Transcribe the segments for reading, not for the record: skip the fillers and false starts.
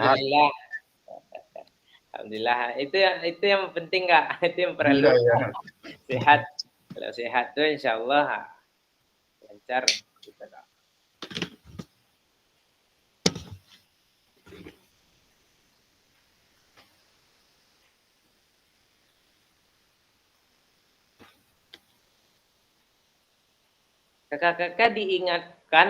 sehat. Alhamdulillah. Alhamdulillah. Itu yang penting, Kak. Itu yang perlu. Iya, iya. Sehat. Kalau sehat tuh insyaallah lancar gitu, Kak. Kakak-kakak diingatkan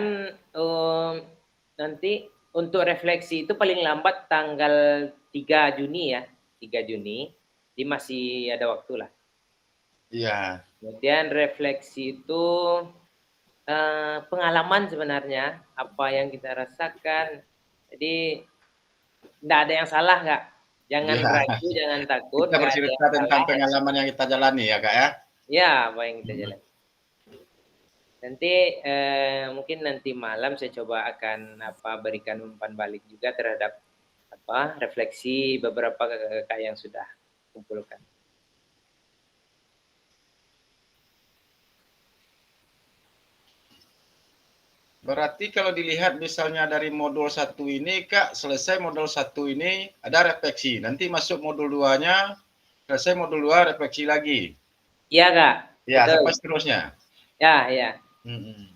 nanti untuk refleksi itu paling lambat tanggal 3 Juni ya. 3 Juni. Jadi masih ada waktu lah. Iya. Kemudian refleksi itu pengalaman sebenarnya, apa yang kita rasakan. Jadi tidak ada yang salah, Kak. Jangan Iya. ragu, jangan takut, Kita nggak ada bercerita yang tentang salah. pengalaman yang kita jalani ya, Kak, ya? Ya, apa yang kita jalan. Nanti mungkin nanti malam saya coba akan berikan umpan balik juga terhadap refleksi beberapa kakak yang sudah kumpulkan. Berarti kalau dilihat misalnya dari modul 1 ini, Kak, selesai modul 1 ini ada refleksi. Nanti masuk modul 2-nya, selesai modul 2 refleksi lagi. Iya, Kak. Ya, Betul. sampai seterusnya. Ya, ya. Hmm.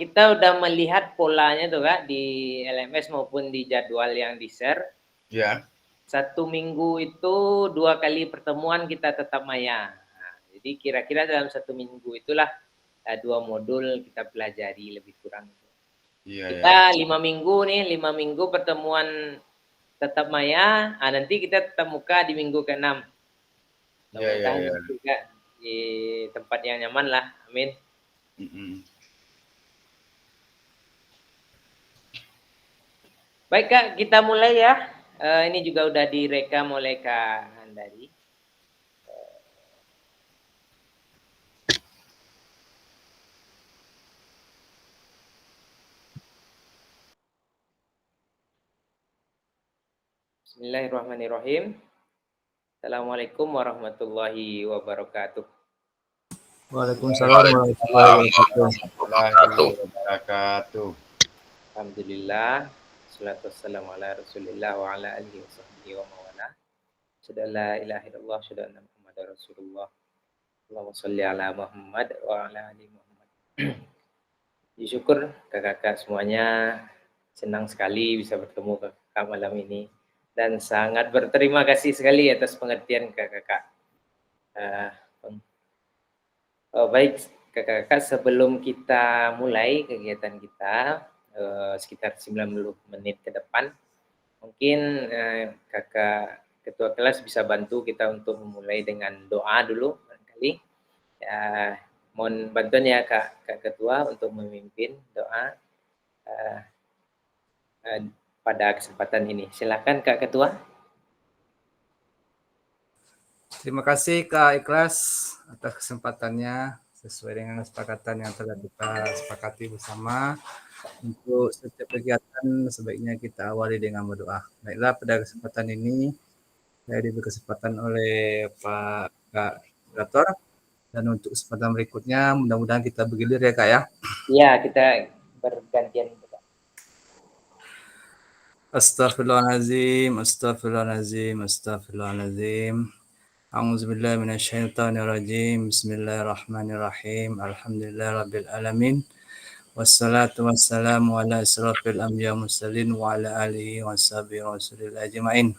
Kita udah melihat polanya tuh, Kak, di LMS maupun di jadwal yang di-share. Ya. 1 minggu itu 2 kali pertemuan kita tetap maya. Jadi kira-kira dalam 1 minggu itulah 2 modul kita pelajari lebih kurang. Iya, Kita ya. 5 minggu nih, 5 minggu pertemuan tetap maya, nanti kita tetap muka di minggu ke-6. Iya, iya, Mudah-mudahan iya. juga di tempat yang nyaman lah, amin. Baik, Kak, kita mulai ya. Ini juga udah direkam oleh Kak Handari. Bismillahirrahmanirrahim. Assalamualaikum warahmatullahi wabarakatuh. Waalaikumsalam warahmatullahi wabarakatuh. Alhamdulillah. Salatu wassalamu ala Rasulillah wa ala alihi wa sahbihi wa mawala. Asyhadu an la ilaha illallah, asyhadu anna Muhammadar Rasulullah. Allahumma sholli ala Muhammad wa ala ali Muhammad. Syukur kakak-kakak semuanya, senang sekali bisa bertemu kakak malam ini dan sangat berterima kasih sekali atas pengertian kakak-kakak. Baik kakak-kakak, sebelum kita mulai kegiatan kita sekitar 90 menit ke depan, mungkin kakak ketua kelas bisa bantu kita untuk memulai dengan doa dulu barangkali. Mohon bantuan ya Kak Ketua untuk memimpin doa pada kesempatan ini. Silakan Kak Ketua. Terima kasih Kak Ikhlas atas kesempatannya sesuai dengan kesepakatan yang telah kita sepakati bersama. Untuk setiap kegiatan sebaiknya kita awali dengan berdoa. Baiklah, pada kesempatan ini saya diberi kesempatan oleh Pak Kak Moderator, dan untuk kesempatan berikutnya mudah-mudahan kita bergilir ya Kak ya. Iya, kita bergantian. Astaghfirullahaladzim, astaghfirullahaladzim, astaghfirullahaladzim. A'udzubillahi minasyaitonirrajim. Bismillahirrahmanirrahim. Alhamdulillah rabbil alamin. Wassalatu wassalamu ala asrafil anbiya mursalin wa ala alihi wa sahbihi rasulil ajma'in.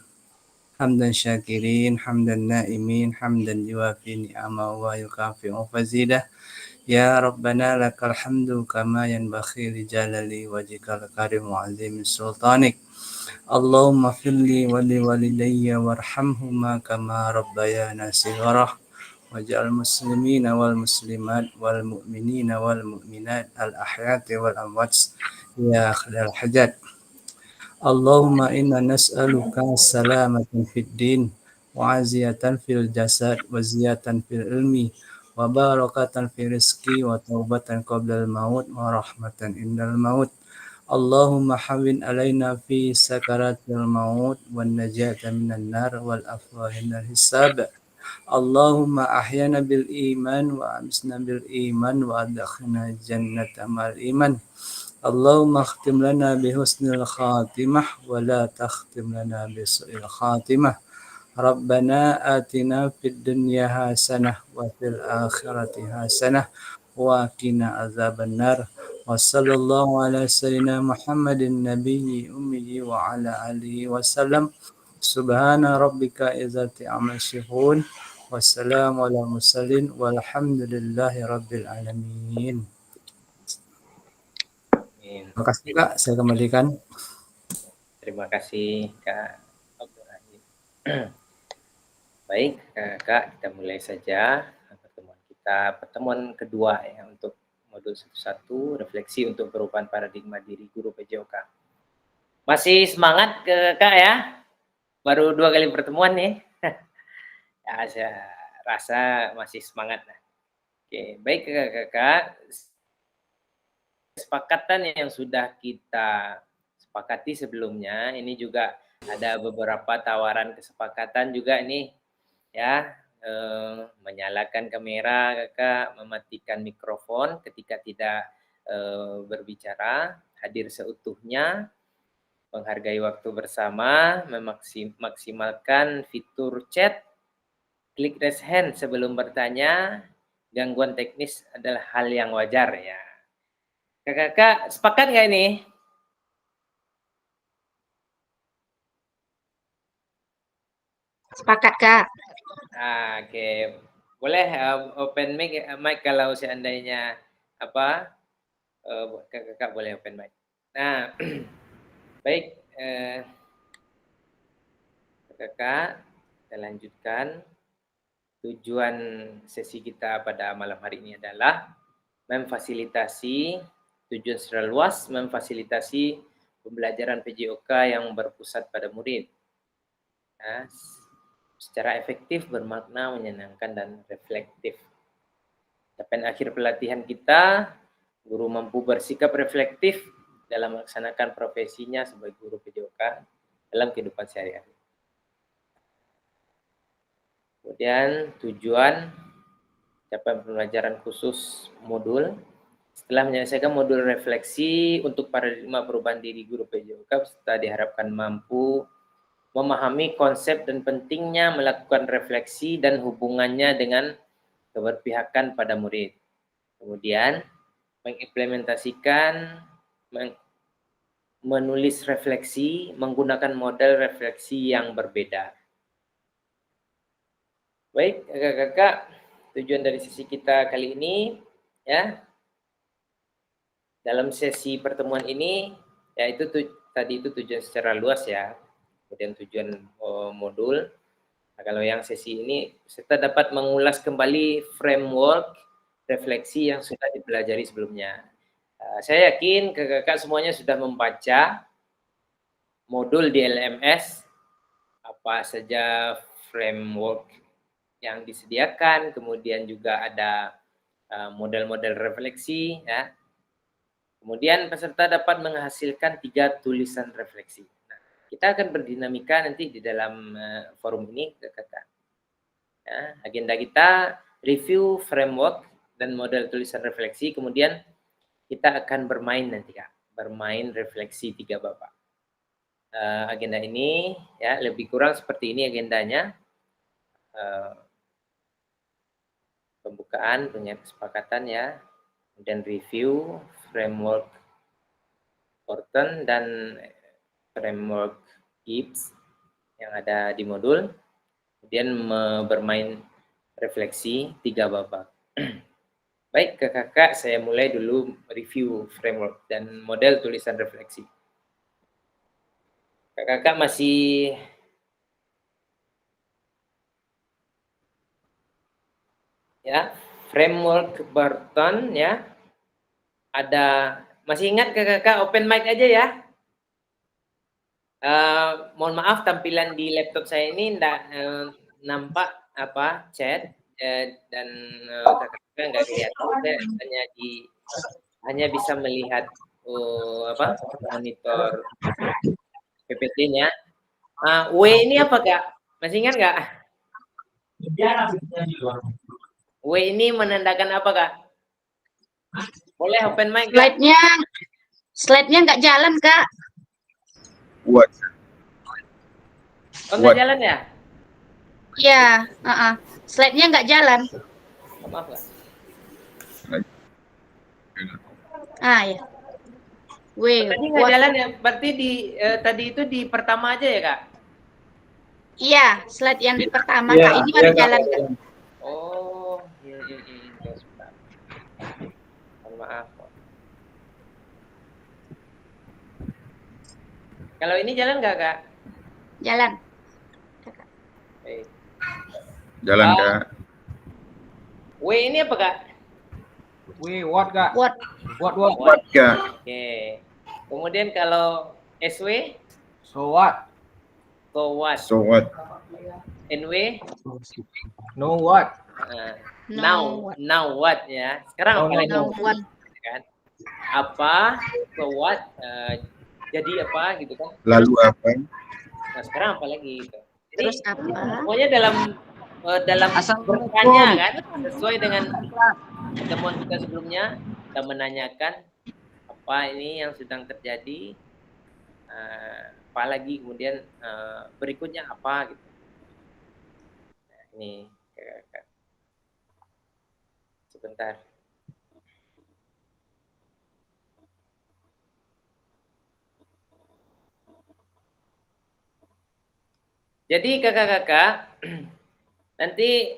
Hamdan syakirin, hamdan naimin, hamdan yuafi ni'amahu wa yukafi'u fazidah. Ya Rabbana lakal hamdu kama yanbaghi li jalali wajhikal karim wa azimi sultanik. Allahumma firli wa li walidayya warhamhuma kama rabbayana shighara waj'al muslimina wal muslimat wal mu'minina wal mu'minat al ahyati wal amwat ya khadal hajat. Allahumma inna nas'aluka salamatan fid din wa aziyatan fil jasad wa ziyatan fil ilmi wa barakatan fil rizqi wa taubatan qablal maut wa rahmatan indal maut. Allahumma hawwin alaina fi sakaratil maut wan najata minan nar wal afwa minal hisab. Allahumma ahyana bil iman wa amsna bil iman wa adkhilna jannata mal iman. اللهم اختم لنا بحسن الخاتمة ولا تختم لنا بسوء الخاتمة. ربنا آتنا في الدنيا حسنة وفي الآخرة حسنة وقنا عذاب النار. وصلى الله على سيدنا محمد النبي أمه وعلى آله وسلم. سبحان ربك عزة عما يصفون والسلام على المرسلين والحمد لله رب العالمين. Amin. Terima kasih Kak, saya kembalikan. Terima kasih Kak Abdul Rahim. Baik Kak, kita mulai saja pertemuan kedua ya untuk modul 1.1 refleksi untuk perubahan paradigma diri guru PJOK. Masih semangat Kak ya? Baru 2 kali pertemuan nih. Ya, saya rasa masih semangat. Oke, baik Kak. Kesepakatan yang sudah kita sepakati sebelumnya, ini juga ada beberapa tawaran kesepakatan juga nih ya, menyalakan kamera Kakak, mematikan mikrofon ketika tidak berbicara, hadir seutuhnya, menghargai waktu bersama, memaksimalkan fitur chat, klik raise hand sebelum bertanya, gangguan teknis adalah hal yang wajar ya. Kakak sepakat nggak ini? Sepakat, Kak. Oke. Boleh open mic kalau seandainya apa? Kakak boleh open mic. Nah, baik Kakak, kita lanjutkan. Tujuan sesi kita pada malam hari ini adalah memfasilitasi, tujuan secara luas memfasilitasi pembelajaran PJOK yang berpusat pada murid. Nah, secara efektif, bermakna, menyenangkan, dan reflektif. Capaian akhir pelatihan kita, guru mampu bersikap reflektif dalam melaksanakan profesinya sebagai guru PJOK dalam kehidupan sehari-hari. Kemudian tujuan capaian pembelajaran khusus modul. Setelah menyelesaikan modul refleksi untuk paradigma perubahan diri guru PJOK, peserta diharapkan mampu memahami konsep dan pentingnya melakukan refleksi dan hubungannya dengan keberpihakan pada murid. Kemudian mengimplementasikan, menulis refleksi menggunakan model refleksi yang berbeda. Baik, kakak-kakak, tujuan dari sesi kita kali ini ya. Dalam sesi pertemuan ini yaitu tadi itu tujuan secara luas ya. Kemudian tujuan modul. Nah, kalau yang sesi ini peserta dapat mengulas kembali framework refleksi yang sudah dipelajari sebelumnya. Saya yakin kakak-kakak semuanya sudah membaca modul di LMS, apa saja framework yang disediakan, kemudian juga ada model-model refleksi ya. Kemudian peserta dapat menghasilkan 3 tulisan refleksi. Nah, kita akan berdinamika nanti di dalam forum ini kakak. Ya, agenda kita review framework dan model tulisan refleksi, kemudian kita akan bermain nanti Kak, bermain refleksi 3 babak. Agenda ini ya lebih kurang seperti ini agendanya. Pembukaan, punya kesepakatan ya, kemudian review framework Horton dan framework Gibbs yang ada di modul, kemudian bermain refleksi 3 babak. Baik kakak, saya mulai dulu review framework dan model tulisan refleksi. Kakak masih ya, framework Barton ya. Ada, masih ingat kakak open mic aja ya. Mohon maaf tampilan di laptop saya ini enggak nampak apa chat dan kakak enggak kelihatan. Saya hanya bisa melihat monitor PPT-nya. W ini apa Kak? Masih ingat nggak? W ini menandakan apa Kak? Boleh open mic? Slide-nya nggak jalan, Kak. What? Oh, nggak What? jalan ya? Iya, slide-nya nggak jalan. Oh, maaf, Kak. Ya. Wait, Tadi nggak what? jalan ya? Berarti tadi itu di pertama aja ya, Kak? Iya, slide yang di pertama, Iya, Kak. Ini iya, baru Kak. jalan, Kak. Oh, iya. Ya, sebentar. Mohon maaf. Kalau ini jalan nggak, Kak? Jalan. Baik. Jalan, Kak. W ini apa, Kak? What, Kak? What? What, Kak? Oke. Kemudian kalau SW, So what? so what? So what? NW, No what? now what ya. Sekarang apa lagi? No, what? Kan? Apa, so what, jadi apa gitu kan? Lalu apa? Nah, sekarang apa lagi gitu. Jadi Terus apa? pokoknya dalam bertanya kan sesuai dengan temuan kita sebelumnya, kita menanyakan apa ini yang sedang terjadi, apalagi kemudian berikutnya apa gitu. Nah, ini sebentar. Jadi kakak-kakak, nanti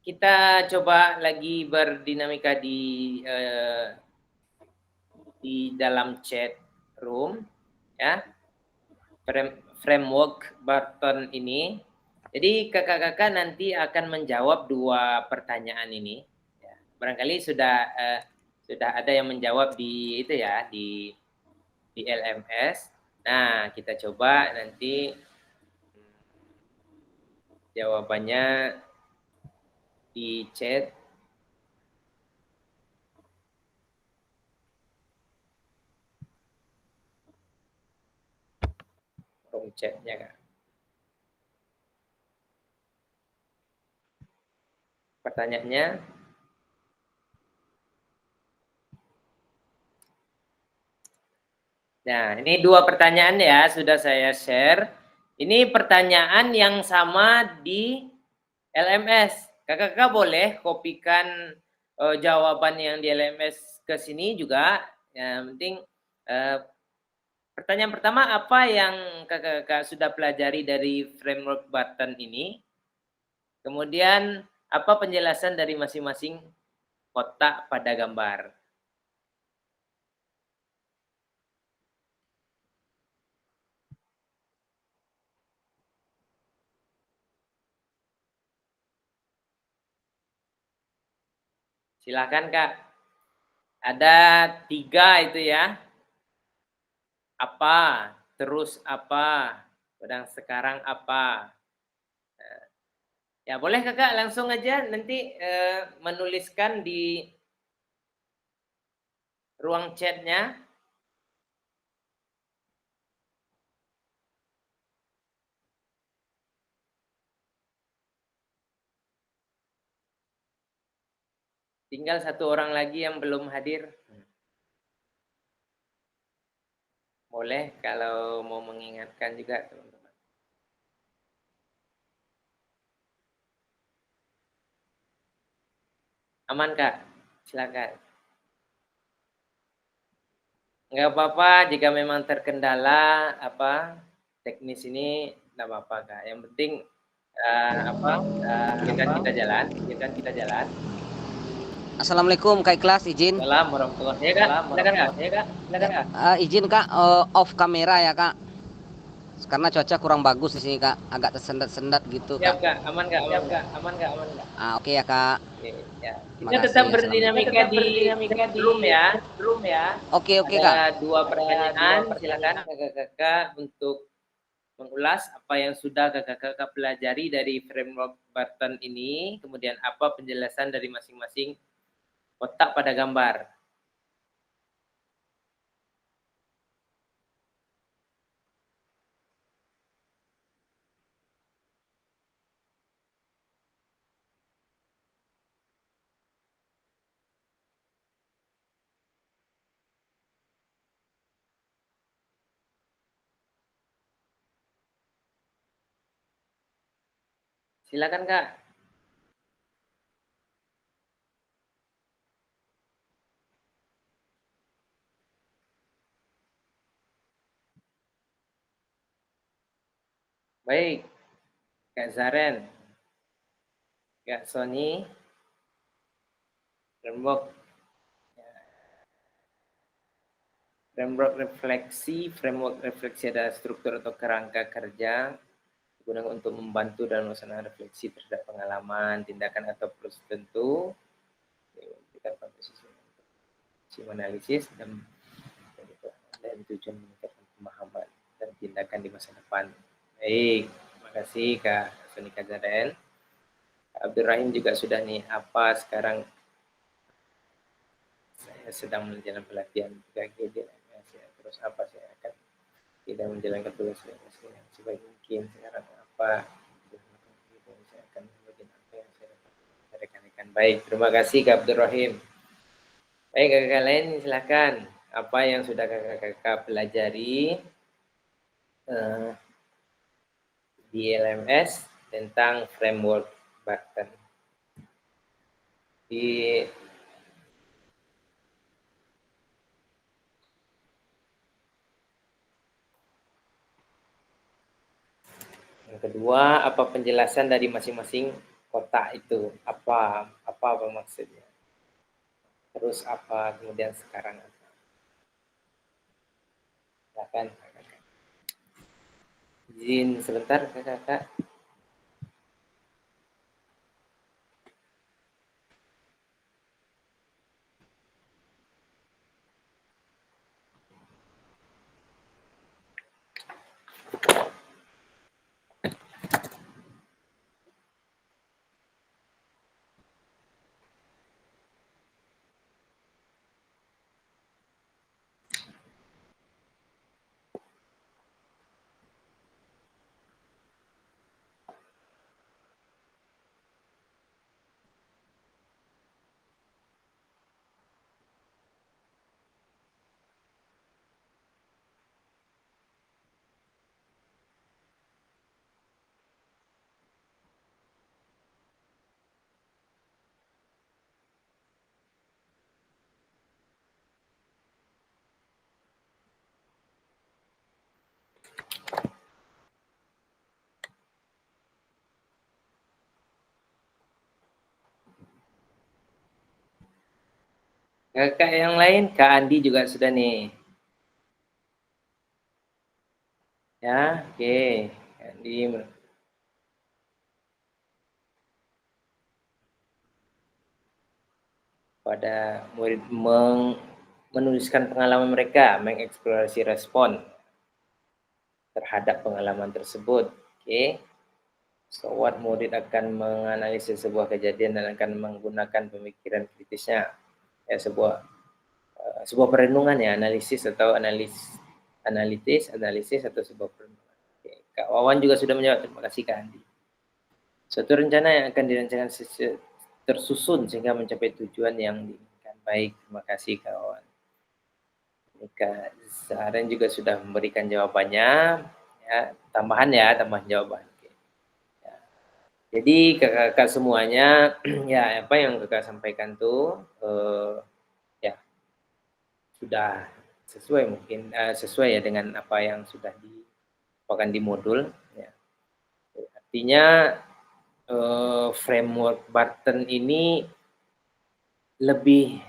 kita coba lagi berdinamika di dalam chat room, ya, framework button ini. Jadi kakak-kakak nanti akan menjawab 2 pertanyaan ini. Ya, barangkali sudah ada yang menjawab di itu ya, di LMS. Nah, kita coba nanti jawabannya di chat. Chatnya, Kak. Pertanyaannya, nah ini 2 pertanyaan ya, sudah saya share. Ini pertanyaan yang sama di LMS. Kakak-kakak boleh kopikan jawaban yang di LMS ke sini juga. Yang penting pertanyaan pertama, apa yang kakak-kakak sudah pelajari dari framework button ini? Kemudian apa penjelasan dari masing-masing kotak pada gambar? Silakan, Kak. Ada 3 itu ya. Apa, terus apa, sedang sekarang apa. Ya boleh kakak langsung aja nanti menuliskan di ruang chatnya. Tinggal 1 orang lagi yang belum hadir. Boleh kalau mau mengingatkan juga teman-teman. Aman, Kak? Silakan. Enggak apa-apa jika memang terkendala teknis ini, enggak apa-apa, Kak. Yang penting kita jalan. Assalamualaikum Kak Ikhlas, izin. Assalamualaikum warahmatullahi wabarakatuh. Ya, Kak. Silakan, Kak. Izin Kak, off kamera ya Kak. Karena cuaca kurang bagus di sini Kak, agak tersendat-sendat gitu Siap, Kak. Kak. Aman, Kak. Aman, Kak. Oke ya Kak. Oke, ya. Terima Kita kasih, tetap berdinamika di room ya. Oke Ada Kak. 2 pertanyaan, silakan kakak-kakak untuk mengulas apa yang sudah kakak-kakak pelajari dari framework button ini, kemudian apa penjelasan dari masing-masing kotak pada gambar. Silakan Kak. Baik, Kak Zaren, Kak Sony, framework refleksi adalah struktur atau kerangka kerja digunakan untuk membantu dalam melaksanakan refleksi terhadap pengalaman, tindakan atau proses tertentu, analisis dan tujuan meningkatkan pemahaman dan tindakan di masa depan. Baik, terima kasih Kak Sony Kazaren. Abdul Rahim juga sudah nih, apa sekarang saya sedang menjalankan pelatihan GGDMS ya. Terus apa saya akan tidak menjalankan tugas saya sebaik mungkin. Sekarang apa saya akan membagikan apa yang saya dapat rekan-rekan. Baik, terima kasih Kak Abdul Rahim. Baik, kakak lain silakan. Apa yang sudah kakak pelajari di LMS tentang framework Barton. Yang kedua, apa penjelasan dari masing-masing kotak itu? Apa maksudnya? Terus apa kemudian sekarang apa? Silakan kakak. Izin sebentar kakak. Kakak yang lain, Kak Andi juga sudah nih. Ya, oke. Kak Andi. Pada murid menuliskan pengalaman mereka, mengeksplorasi respon terhadap pengalaman tersebut. Oke. So what, murid akan menganalisis sebuah kejadian dan akan menggunakan pemikiran kritisnya. Ya, sebuah perenungan ya, analisis atau analitis atau sebuah perenungan. Oke. Kak Wawan juga sudah menjawab, terima kasih Kak Andi. Suatu rencana yang akan dirancangkan tersusun sehingga mencapai tujuan yang diinginkan. Baik, terima kasih Kak Wawan. Kak Zaren juga sudah memberikan jawabannya, ya, tambahan jawaban. Oke. Ya. Jadi kakak semuanya, ya apa yang kakak sampaikan tuh, ya sudah sesuai ya dengan apa yang sudah dipakai di modul. Ya. Artinya framework Barton ini lebih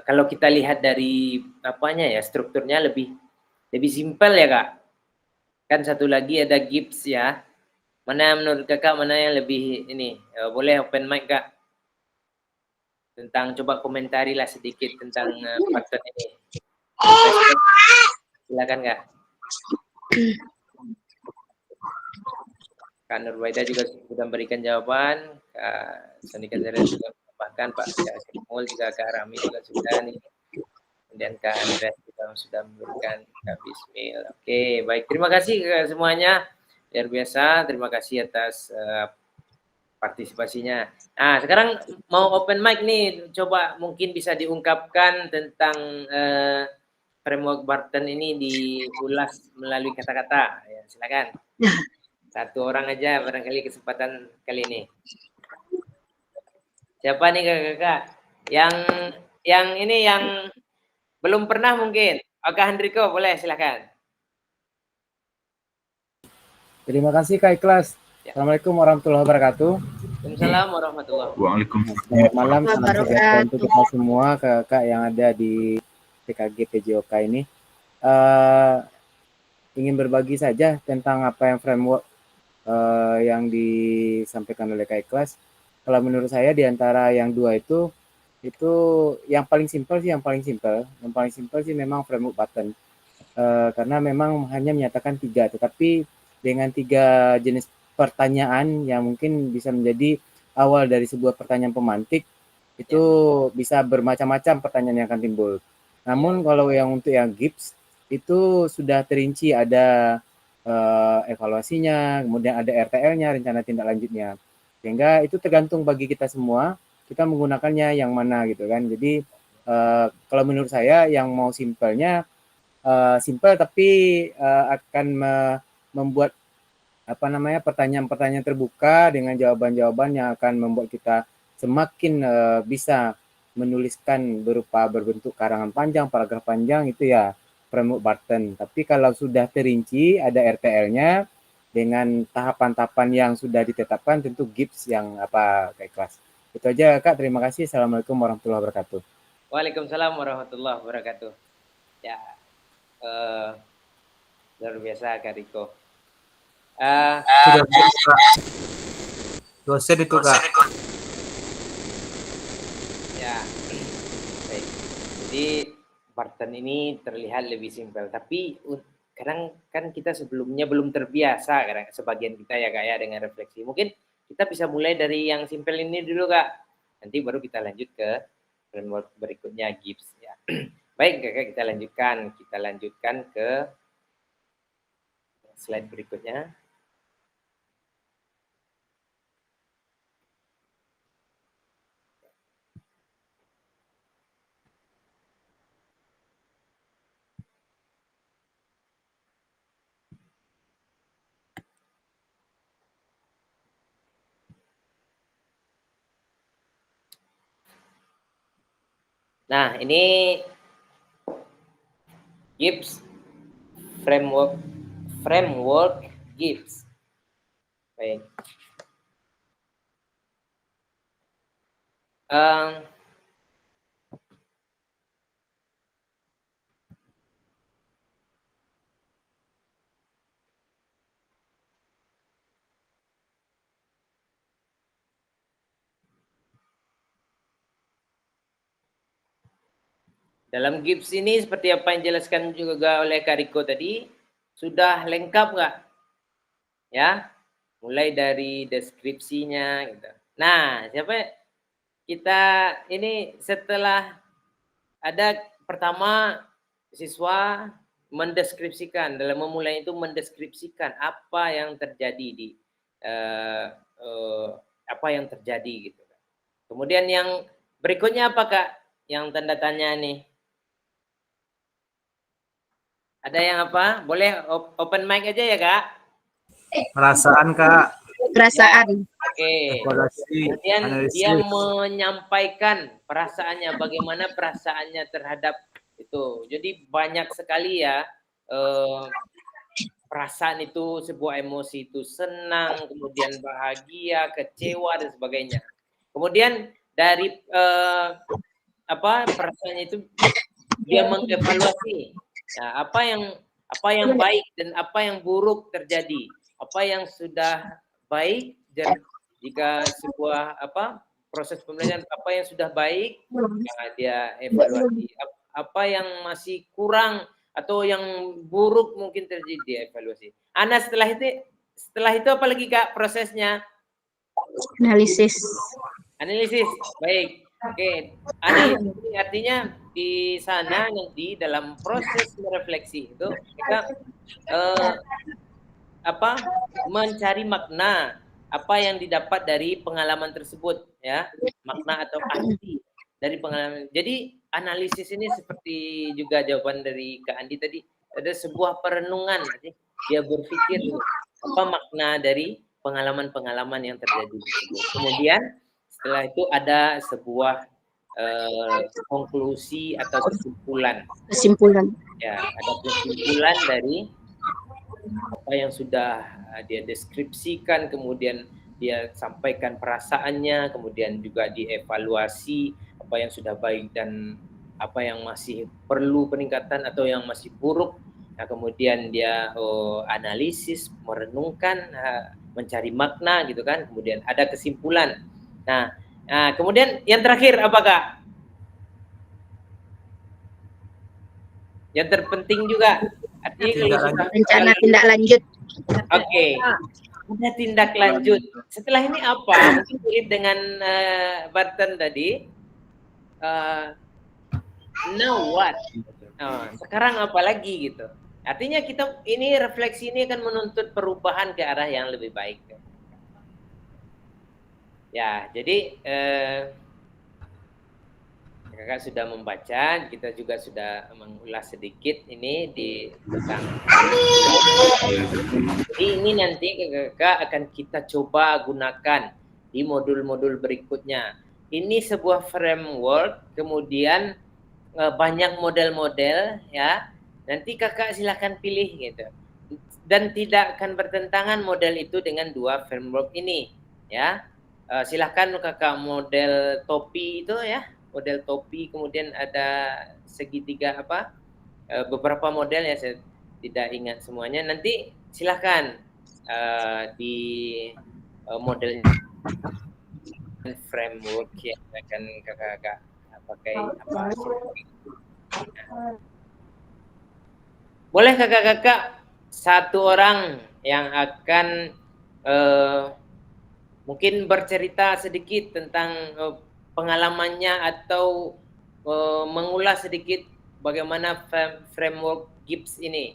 kalau kita lihat dari apanya ya, strukturnya lebih simpel ya Kak. Kan satu lagi ada Gibbs ya. Mana menurut kakak mana yang lebih ini? Boleh open mic Kak. Tentang coba komentari lah sedikit tentang Barton ini. Silakan Kak. Kak Nurwaida juga sudah memberikan jawaban. Kak Sony Kazaren juga menambahkan, Pak Syamul juga, Kak Rami juga sudah nih. Kemudian Kak Andreas juga sudah memberikan Kak Bismil. Oke, baik. Terima kasih semuanya. Luar biasa. Terima kasih atas partisipasinya. Nah, sekarang mau open mic nih. Coba mungkin bisa diungkapkan tentang framework Barton ini, diulas melalui kata-kata. Ya, silakan. Satu orang aja barangkali kesempatan kali ini. Siapa nih kakak-kakak? Yang ini yang belum pernah mungkin. Oke, Hendriko, boleh silakan. Terima kasih Kak Ikhlas. Ya. Assalamualaikum warahmatullahi wabarakatuh. Waalaikumsalam warahmatullahi wabarakatuh. Waalaikumsalam. Selamat malam, salam Wabarakatuh. sejahtera untuk kita semua kakak yang ada di PKG PJOK ini. Ingin berbagi saja tentang apa yang framework yang disampaikan oleh Kak Ikhlas. Kalau menurut saya di antara yang dua itu yang paling simpel sih, yang paling simpel sih memang framework button. Karena memang hanya menyatakan 3, tetapi dengan 3 jenis pertanyaan yang mungkin bisa menjadi awal dari sebuah pertanyaan pemantik, itu bisa bermacam-macam pertanyaan yang akan timbul. Namun kalau yang untuk yang GIPS itu sudah terinci, ada evaluasinya, kemudian ada RTL-nya, rencana tindak lanjutnya. Sehingga itu tergantung bagi kita semua, kita menggunakannya yang mana gitu kan. Jadi kalau menurut saya yang mau simpelnya simpel tapi akan membuat pertanyaan-pertanyaan terbuka dengan jawaban-jawaban yang akan membuat kita semakin bisa menuliskan berupa berbentuk karangan panjang, paragraf panjang, itu ya framework button. Tapi kalau sudah terinci, ada RTL-nya dengan tahapan-tahapan yang sudah ditetapkan, tentu GIPS yang kayak kelas. Itu aja Kak, terima kasih. Assalamualaikum warahmatullahi wabarakatuh. Waalaikumsalam warahmatullahi wabarakatuh. Ya, luar biasa Kak Riko. Dosen itu Kak. Ya, baik. Jadi button ini terlihat lebih simpel, tapi kadang kan kita sebelumnya belum terbiasa, kadang sebagian kita ya Kak ya dengan refleksi. Mungkin kita bisa mulai dari yang simpel ini dulu Kak. Nanti baru kita lanjut ke framework berikutnya GIPS ya. Baik Kakak, kita lanjutkan ke slide berikutnya. Nah, ini GIPS framework GIPS. Baik. Dalam GIPS ini seperti apa yang dijelaskan juga oleh Kak Riko tadi, sudah lengkap nggak? Ya, mulai dari deskripsinya gitu. Nah, kita ini setelah ada pertama siswa mendeskripsikan, dalam memulai itu mendeskripsikan apa yang terjadi apa yang terjadi gitu. Kemudian yang berikutnya apa Kak? Yang tanda tanya nih. Ada yang apa? Boleh open mic aja ya Kak? Perasaan Kak. Perasaan. Oke. Kemudian dia menyampaikan perasaannya, bagaimana perasaannya terhadap itu. Jadi banyak sekali ya perasaan itu, sebuah emosi itu senang, kemudian bahagia, kecewa dan sebagainya. Kemudian dari perasaannya itu dia mengevaluasi. Nah, apa yang baik dan apa yang buruk terjadi, apa yang sudah baik dan jika sebuah proses pembelajaran apa yang sudah baik, nah dia evaluasi. Apa yang masih kurang atau yang buruk mungkin terjadi dia evaluasi. Ana setelah itu apa lagi Kak prosesnya? Analisis. Baik. Oke, analisis artinya di sana nanti dalam proses merefleksi itu kita mencari makna apa yang didapat dari pengalaman tersebut ya, makna atau arti dari pengalaman. Jadi analisis ini seperti juga jawaban dari Kak Andi tadi, ada sebuah perenungan, dia berpikir apa makna dari pengalaman-pengalaman yang terjadi tersebut. Kemudian setelah itu ada sebuah konklusi atau kesimpulan. Ya, ada kesimpulan dari apa yang sudah dia deskripsikan, kemudian dia sampaikan perasaannya, kemudian juga dievaluasi apa yang sudah baik dan apa yang masih perlu peningkatan atau yang masih buruk. Nah, kemudian dia analisis, merenungkan, mencari makna gitu kan, kemudian ada kesimpulan. Nah, kemudian yang terakhir apakah? Yang terpenting juga artinya kalau sudah Rencana tindak lanjut. Oke. Ada tindak lanjut. Setelah ini apa? Mungkin mirip dengan Barton tadi. Now what? Sekarang apa lagi gitu. Artinya kita ini refleksi ini akan menuntut perubahan ke arah yang lebih baik. Ya, jadi kakak sudah membaca, kita juga sudah mengulas sedikit ini di tentang. Jadi ini nanti kakak akan kita coba gunakan di modul-modul berikutnya. Ini sebuah framework, kemudian banyak model-model ya. Nanti kakak silakan pilih gitu. Dan tidak akan bertentangan model itu dengan dua framework ini ya. Silakan kakak model topi itu ya. Model topi, kemudian ada segitiga apa, beberapa model ya, saya tidak ingat semuanya. Nanti silahkan di modelnya framework yang akan kakak pakai apa. Boleh kakak-kakak satu orang yang akan mungkin bercerita sedikit tentang pengalamannya atau mengulas sedikit bagaimana framework GIPS ini.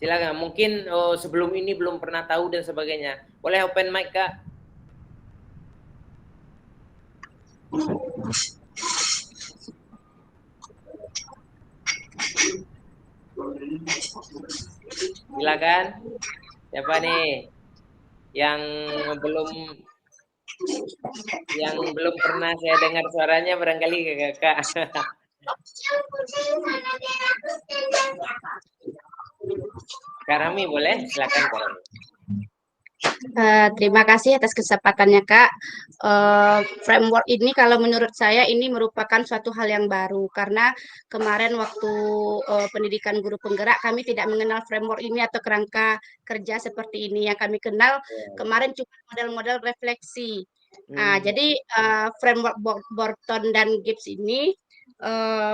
Silakan. Mungkin sebelum ini belum pernah tahu dan sebagainya. Boleh open mic, Kak? Silakan. Siapa nih yang belum pernah saya dengar suaranya, barangkali kakak. Kak Rami boleh, silakan Kak Rami. Terima kasih atas kesempatannya Kak. Framework ini kalau menurut saya ini merupakan suatu hal yang baru karena kemarin waktu pendidikan guru penggerak kami tidak mengenal framework ini atau kerangka kerja seperti ini. Yang kami kenal kemarin cuma model-model refleksi. Jadi framework Borton dan Gibbs ini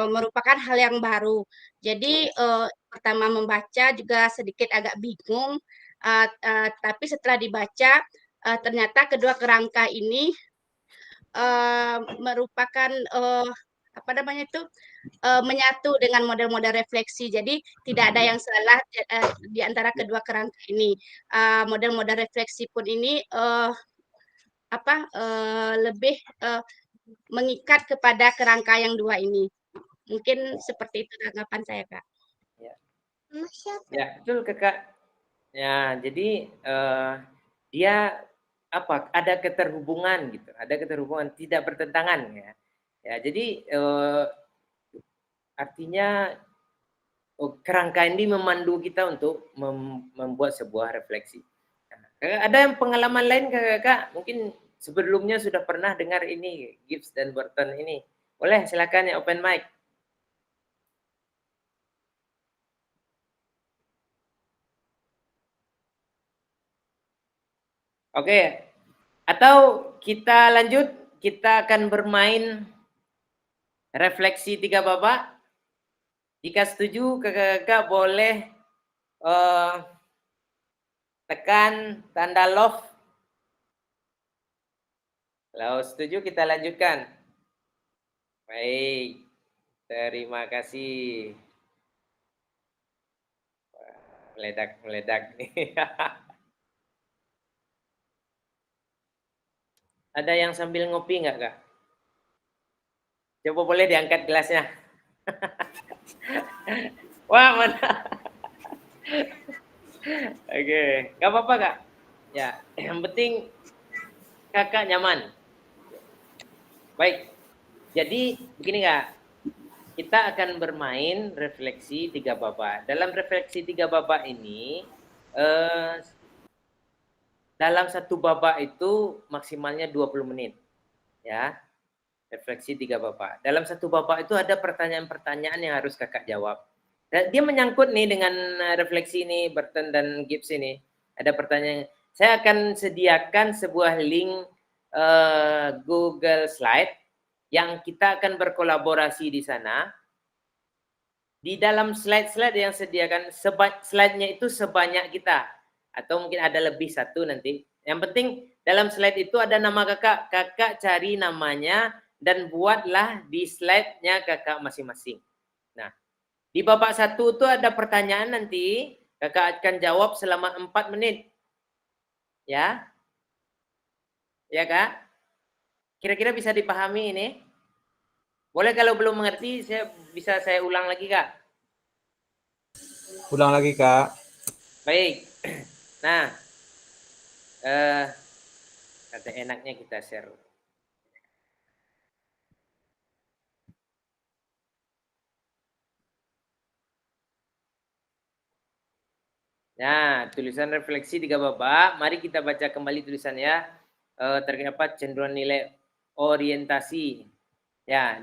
merupakan hal yang baru. Jadi pertama membaca juga sedikit agak bingung. Tapi setelah dibaca ternyata kedua kerangka ini merupakan menyatu dengan model-model refleksi. Jadi tidak ada yang salah di antara kedua kerangka ini. Model-model refleksi pun ini lebih mengikat kepada kerangka yang dua ini. Mungkin seperti itu tanggapan saya, Kak. Ya, betul Kakak. Ya, jadi dia ada keterhubungan gitu, ada keterhubungan, tidak bertentangan ya. Ya, jadi artinya kerangka ini memandu kita untuk membuat sebuah refleksi. Nah, ada yang pengalaman lain kakak? Mungkin sebelumnya sudah pernah dengar ini Gibbs dan Borton ini. Boleh silakan ya, open mic. Oke, atau kita lanjut, kita akan bermain refleksi 3 babak. Jika setuju, kakak-kakak boleh tekan tanda love. Kalau setuju, kita lanjutkan. Baik, terima kasih. Meledak nih. Ada yang sambil ngopi nggak, Kak? Coba boleh diangkat gelasnya. Wah, mana? Oke, nggak apa-apa Kak. Ya, yang penting Kakak nyaman. Baik, jadi begini Kak, kita akan bermain refleksi 3 babak. Dalam refleksi 3 babak ini, dalam 1 babak itu maksimalnya 20 menit. Ya, refleksi 3 babak. Dalam 1 babak itu ada pertanyaan-pertanyaan yang harus Kakak jawab. Dan dia menyangkut nih dengan refleksi ini, Burton dan Gibbs ini. Ada pertanyaan. Saya akan sediakan sebuah link Google Slide yang kita akan berkolaborasi di sana. Di dalam slide-slide yang sediakan, slide-nya itu sebanyak kita. Atau mungkin ada lebih 1 nanti. Yang penting dalam slide itu ada nama kakak. Kakak cari namanya dan buatlah di slide-nya kakak masing-masing. Nah, di babak 1 itu ada pertanyaan nanti. Kakak akan jawab selama 4 menit. Ya. Ya Kak? Kira-kira bisa dipahami ini? Boleh kalau belum mengerti, bisa saya ulang lagi Kak? Ulang lagi, Kak. Baik. Nah, kata enaknya kita share. Nah, tulisan refleksi 3 babak. Mari kita baca kembali tulisannya. Terdapat cenderungan nilai orientasi. Ya,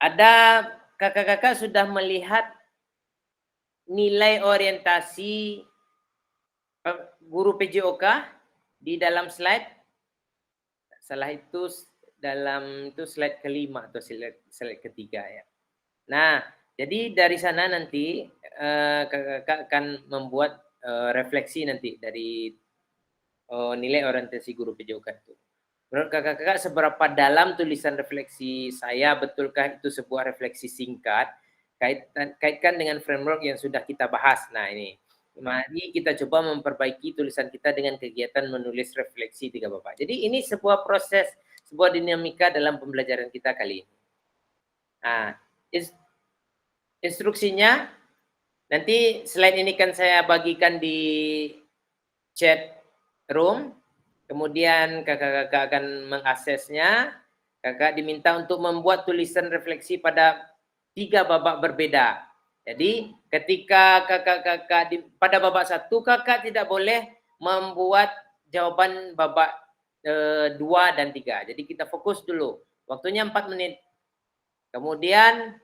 ada kakak-kakak sudah melihat nilai orientasi guru PJOK di dalam slide. Salah itu dalam itu slide kelima atau slide ketiga ya. Nah, jadi dari sana nanti kakak akan membuat refleksi nanti dari nilai orientasi guru PJOK itu. Menurut kakak-kakak seberapa dalam tulisan refleksi saya, betulkah itu sebuah refleksi singkat? Kaitkan dengan framework yang sudah kita bahas. Nah ini, mari kita coba memperbaiki tulisan kita dengan kegiatan menulis refleksi 3 babak. Jadi ini sebuah proses, sebuah dinamika dalam pembelajaran kita kali ini. Nah, instruksinya, nanti slide ini kan saya bagikan di chat room. Kemudian kakak-kakak akan mengaksesnya. Kakak diminta untuk membuat tulisan refleksi pada 3 babak berbeda. Jadi ketika kakak-kakak pada babak 1, kakak tidak boleh membuat jawaban babak 2 dan 3. Jadi kita fokus dulu. Waktunya 4 menit. Kemudian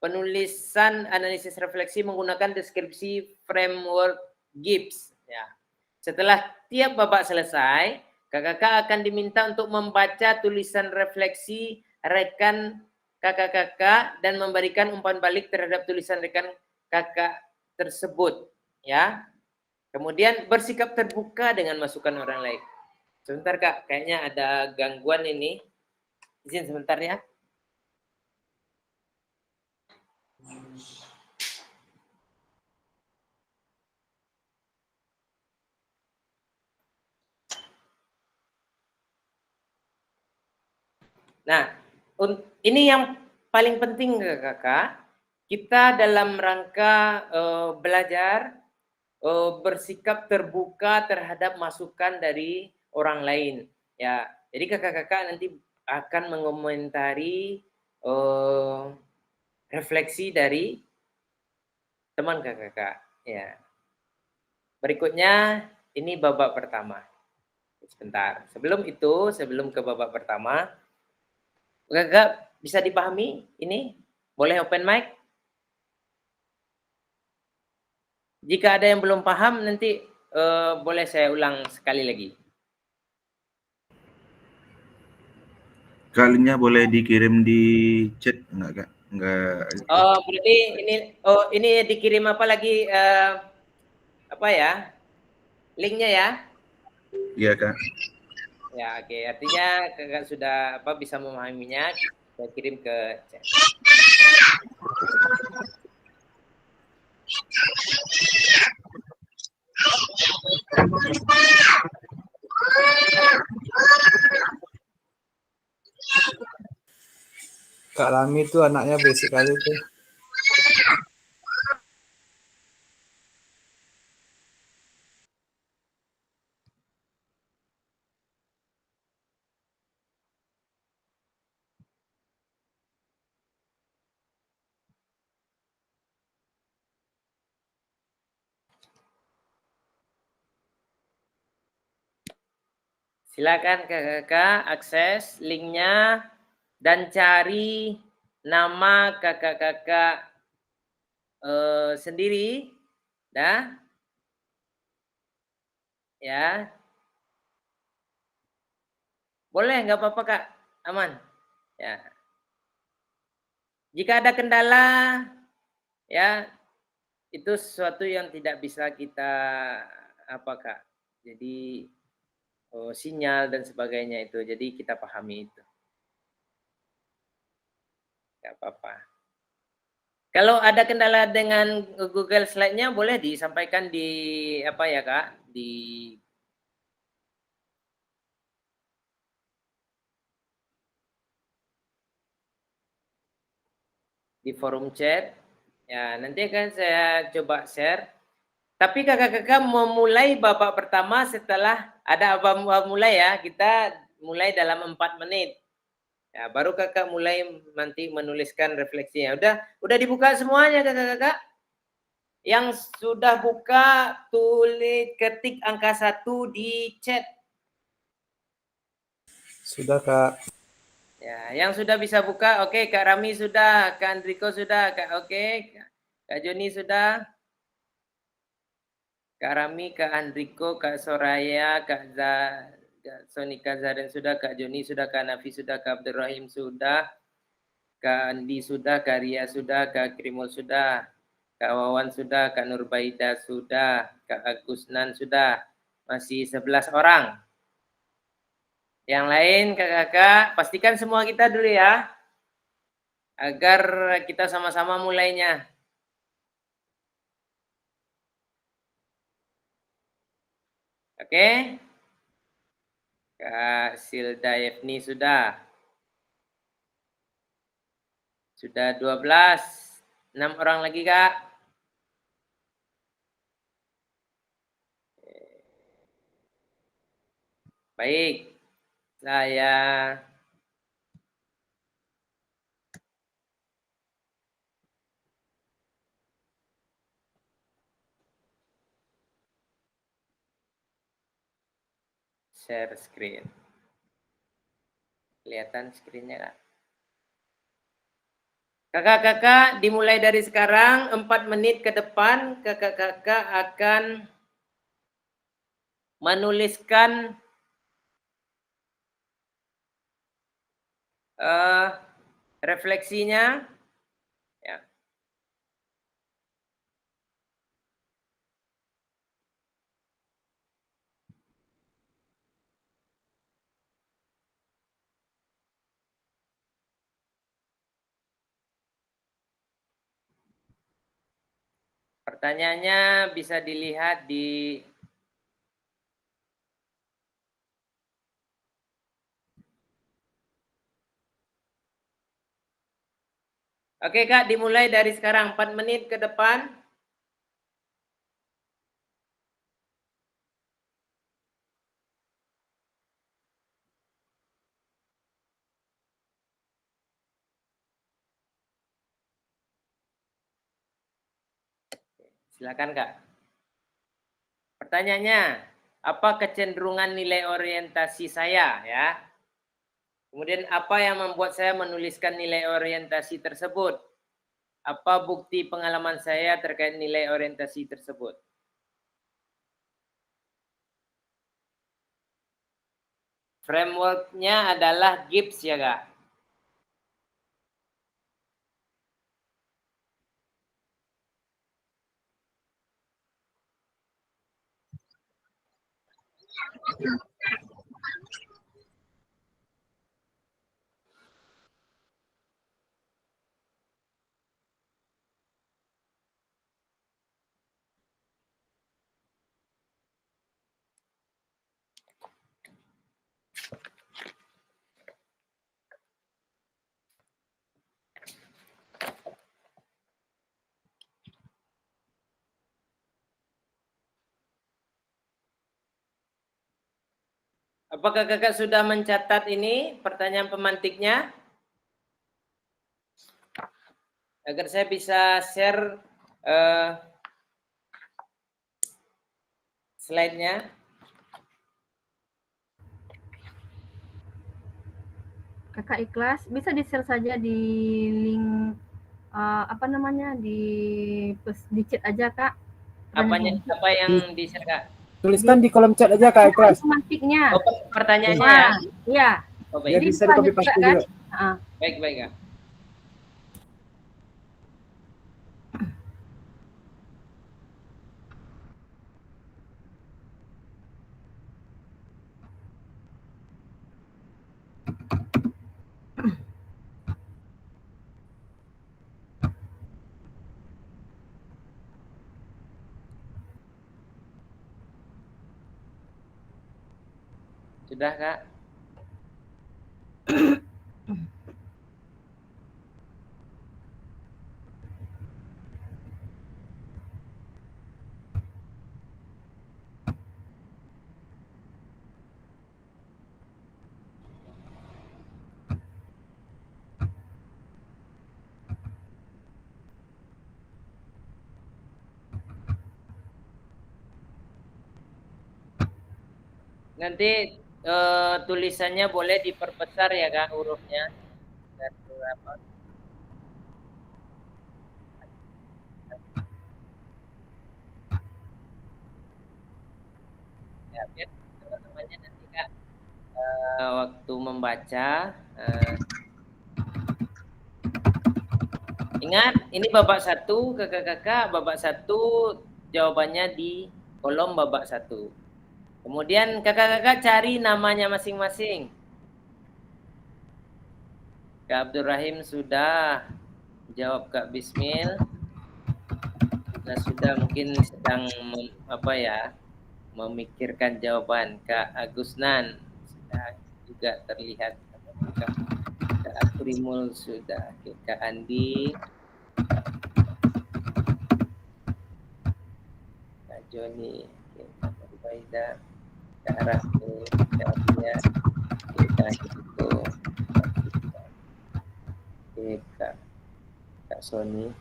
penulisan analisis refleksi menggunakan deskripsi framework Gibbs. Ya. Setelah tiap babak selesai, kakak-kakak akan diminta untuk membaca tulisan refleksi rekan kakak-kakak dan memberikan umpan balik terhadap tulisan rekan kakak tersebut. Ya. Kemudian bersikap terbuka dengan masukan orang lain. Sebentar Kak, kayaknya ada gangguan ini. Izin sebentar ya. Nah, ini yang paling penting kakak, kita dalam rangka belajar bersikap terbuka terhadap masukan dari orang lain. Ya, jadi kakak-kakak nanti akan mengomentari refleksi dari teman kakak-kakak. Ya. Berikutnya ini babak pertama. Sebentar. Sebelum itu, sebelum ke babak pertama, kakak bisa dipahami ini? Boleh open mic? Jika ada yang belum paham, nanti boleh saya ulang sekali lagi. Kalinya boleh dikirim di chat enggak Kak? Enggak. Oh, berarti ini dikirim apa lagi apa ya? Linknya ya? Iya Kak. Ya, oke. Artinya kakak sudah bisa memahaminya. Saya kirim ke chat. Kak Lami tuh anaknya berisik kali tuh. Silakan kakak-kakak akses linknya dan cari nama kakak-kakak sendiri, dah, ya. Boleh, nggak apa-apa kak, aman. Ya. Jika ada kendala, ya itu sesuatu yang tidak bisa kita apa kak. Jadi sinyal dan sebagainya itu, jadi kita pahami itu. Nggak apa-apa. Kalau ada kendala dengan Google Slide-nya boleh disampaikan di apa ya kak, di forum chat. Ya, nanti akan saya coba share. Tapi kakak-kakak memulai babak pertama setelah ada babak mulai ya, kita mulai dalam 4 menit. Ya, baru kakak mulai nanti menuliskan refleksinya. Udah dibuka semuanya kakak-kakak? Yang sudah buka tulis ketik angka 1 di chat. Sudah Kak. Ya, yang sudah bisa buka, oke. Kak Rami sudah, Kak Andriko sudah, oke. Kak Joni sudah. Kak Rami, Kak Andriko, Kak Soraya, Kak Sonika Zaren sudah, Kak Joni sudah, Kak Nafi sudah, Kak Abdurrahim sudah, Kak Andi sudah, Kak Ria sudah, Kak Krimul sudah, Kak Wawan sudah, Kak Nurbaida sudah, Kak Agusnan sudah. Masih 11 orang. Yang lain kakak-kakak, pastikan semua kita dulu ya, agar kita sama-sama mulainya. Oke? Kak Silda Yevni sudah. Sudah 12. 6 orang lagi, Kak. Baik. Saya share screen. Kelihatan screen-nya, Kak? Kakak-kakak, dimulai dari sekarang, 4 menit ke depan, kakak-kakak akan menuliskan refleksinya. Ya. Pertanyaannya bisa dilihat di Oke Kak, dimulai dari sekarang 4 menit ke depan. Silakan Kak. Pertanyaannya, apa kecenderungan nilai orientasi saya ya? Kemudian apa yang membuat saya menuliskan nilai orientasi tersebut? Apa bukti pengalaman saya terkait nilai orientasi tersebut? Framework-nya adalah Gibbs ya Kak. Apakah kakak sudah mencatat ini pertanyaan pemantiknya? Agar saya bisa share slide-nya. Kakak ikhlas, bisa di-share saja di link di chat aja Kak. Apa yang di-share Kak? Tuliskan di kolom chat aja Kak Ikhlas. Informatiknya. Oh, pertanyaannya ya? Iya. Oh, Ya baik. bisa di copy paste juga. Baik Kak. Sudah Kak? Nanti tulisannya boleh diperbesar ya Kak hurufnya. Dan berapa? Ya, biar teman-temannya nanti Kak waktu membaca ingat ini babak 1 kakak-kakak, babak 1 jawabannya di kolom babak 1. Kemudian kakak-kakak cari namanya masing-masing. Kak Abdul Rahim sudah jawab Kak Bismil. Nah, sudah mungkin sedang memikirkan jawaban. Kak Agusnan sudah juga terlihat. Kak Akrimul sudah. Kak Andi, Kak Joni, Kak Rubaida, Kak Rahmi, Kak Dia, Kak Hiko, Kak Sony.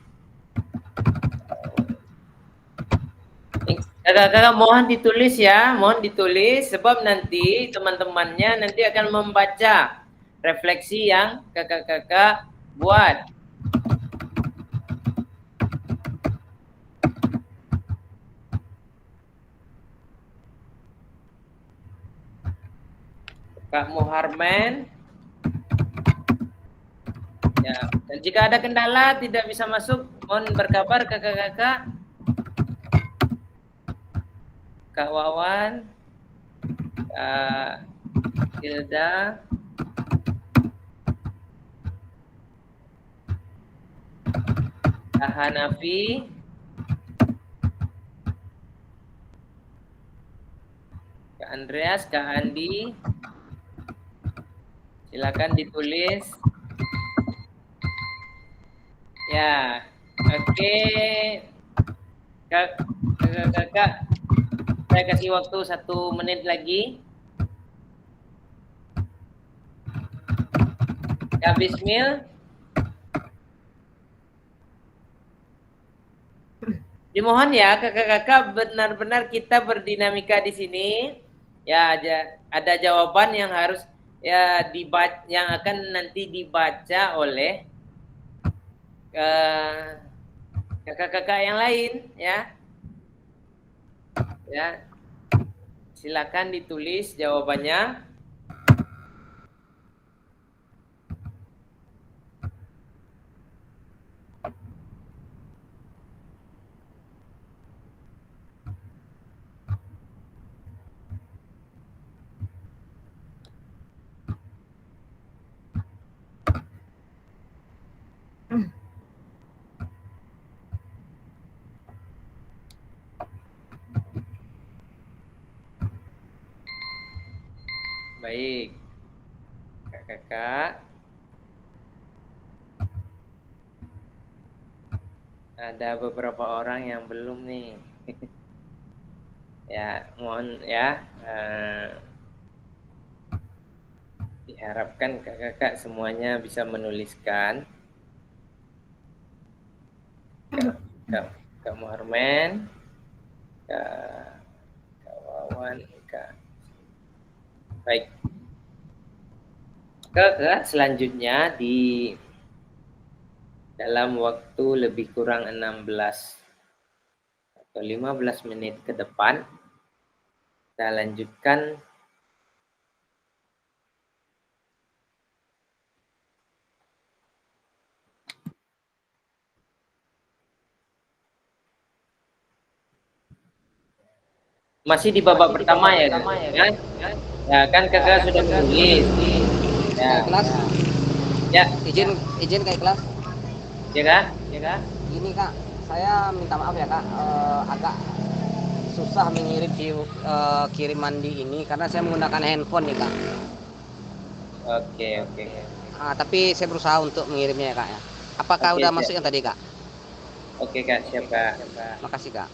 Kakak-kakak mohon ditulis ya, mohon ditulis sebab nanti teman-temannya nanti akan membaca refleksi yang kakak-kakak buat. Kak Muharmen. Ya, dan jika ada kendala tidak bisa masuk, mohon berkabar kakak-kakak. Kak Wawan, Kak Hilda, Kak Hanafi, Kak Andreas, Kak Andi, silakan ditulis. Ya, oke, kakak-kakak. Saya kasih waktu 1 menit lagi. Kak Bismil. Dimohon ya kakak-kakak benar-benar kita berdinamika di sini. Ya ada jawaban yang harus ya yang akan nanti dibaca oleh kakak-kakak yang lain ya. Ya, silakan ditulis jawabannya. Baik, kakak-kakak. Ada beberapa orang yang belum nih. Ya, mohon ya. Diharapkan kakak-kakak semuanya bisa menuliskan. Kak Muharmen, Kak Wawan, Kak. Baik. Ke selanjutnya di dalam waktu lebih kurang 16 atau 15 menit ke depan kita lanjutkan masih di babak pertama ya kan? Ya kan kakak sudah menulis. Ya. Kelas. Ya. Izin Kak Ikhlas. Ya kak? Gini Kak, saya minta maaf ya Kak, agak susah mengirim kiriman di ini karena saya menggunakan handphone nih Kak. Oke. Tapi saya berusaha untuk mengirimnya ya Kak ya. Apakah Oke, udah siap. masuk yang tadi Kak? Oke kak, siap kak. Makasih Kak.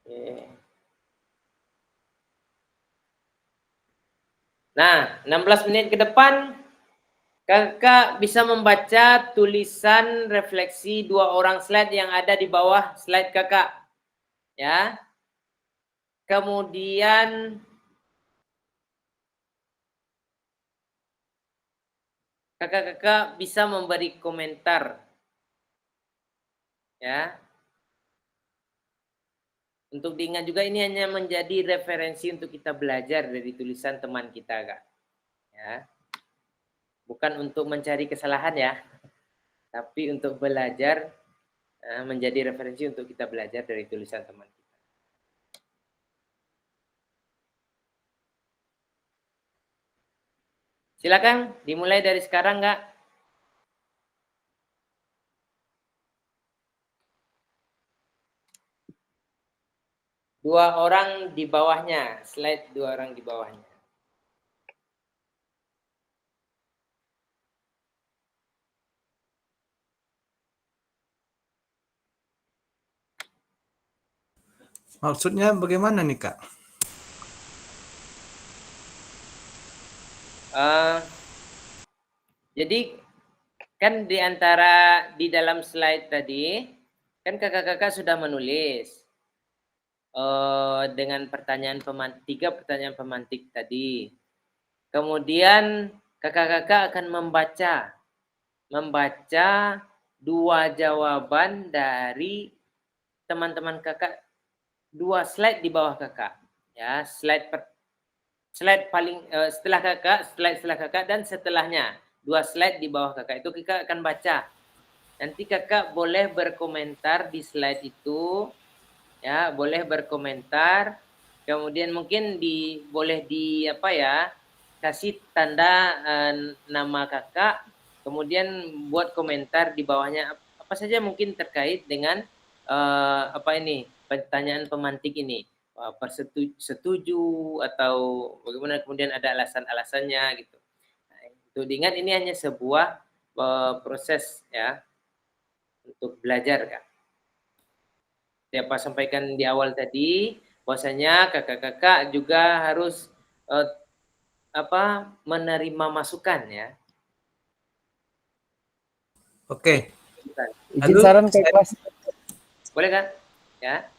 Oke. Nah, 16 menit ke depan kakak bisa membaca tulisan refleksi 2 orang slide yang ada di bawah slide kakak. Ya. Kemudian kakak-kakak bisa memberi komentar. Ya. Untuk diingat juga ini hanya menjadi referensi untuk kita belajar dari tulisan teman kita, Kak. Ya. Bukan untuk mencari kesalahan ya, tapi untuk belajar menjadi referensi untuk kita belajar dari tulisan teman kita. Silakan dimulai dari sekarang, Kak. Dua orang di bawahnya, slide 2 orang di bawahnya. Maksudnya bagaimana nih Kak? Jadi kan di antara di dalam slide tadi kan kakak-kakak sudah menulis dengan pertanyaan 3 pertanyaan pemantik tadi. Kemudian kakak-kakak akan membaca 2 jawaban dari teman-teman kakak, 2 slide di bawah kakak. Ya, slide paling setelah kakak dan setelahnya. 2 slide di bawah kakak itu kakak akan baca. Nanti kakak boleh berkomentar di slide itu. Ya, boleh berkomentar. Kemudian mungkin boleh kasih tanda nama kakak. Kemudian buat komentar di bawahnya apa saja mungkin terkait dengan pertanyaan pemantik ini. Setuju atau bagaimana, kemudian ada alasan-alasannya gitu. Nah, itu diingat ini hanya sebuah proses ya untuk belajar, Kak. Siapa sampaikan di awal tadi bahwasanya kakak-kakak juga harus menerima masukan ya. Oke. Izin saran Kak Ikhlas. Boleh kan? Ya.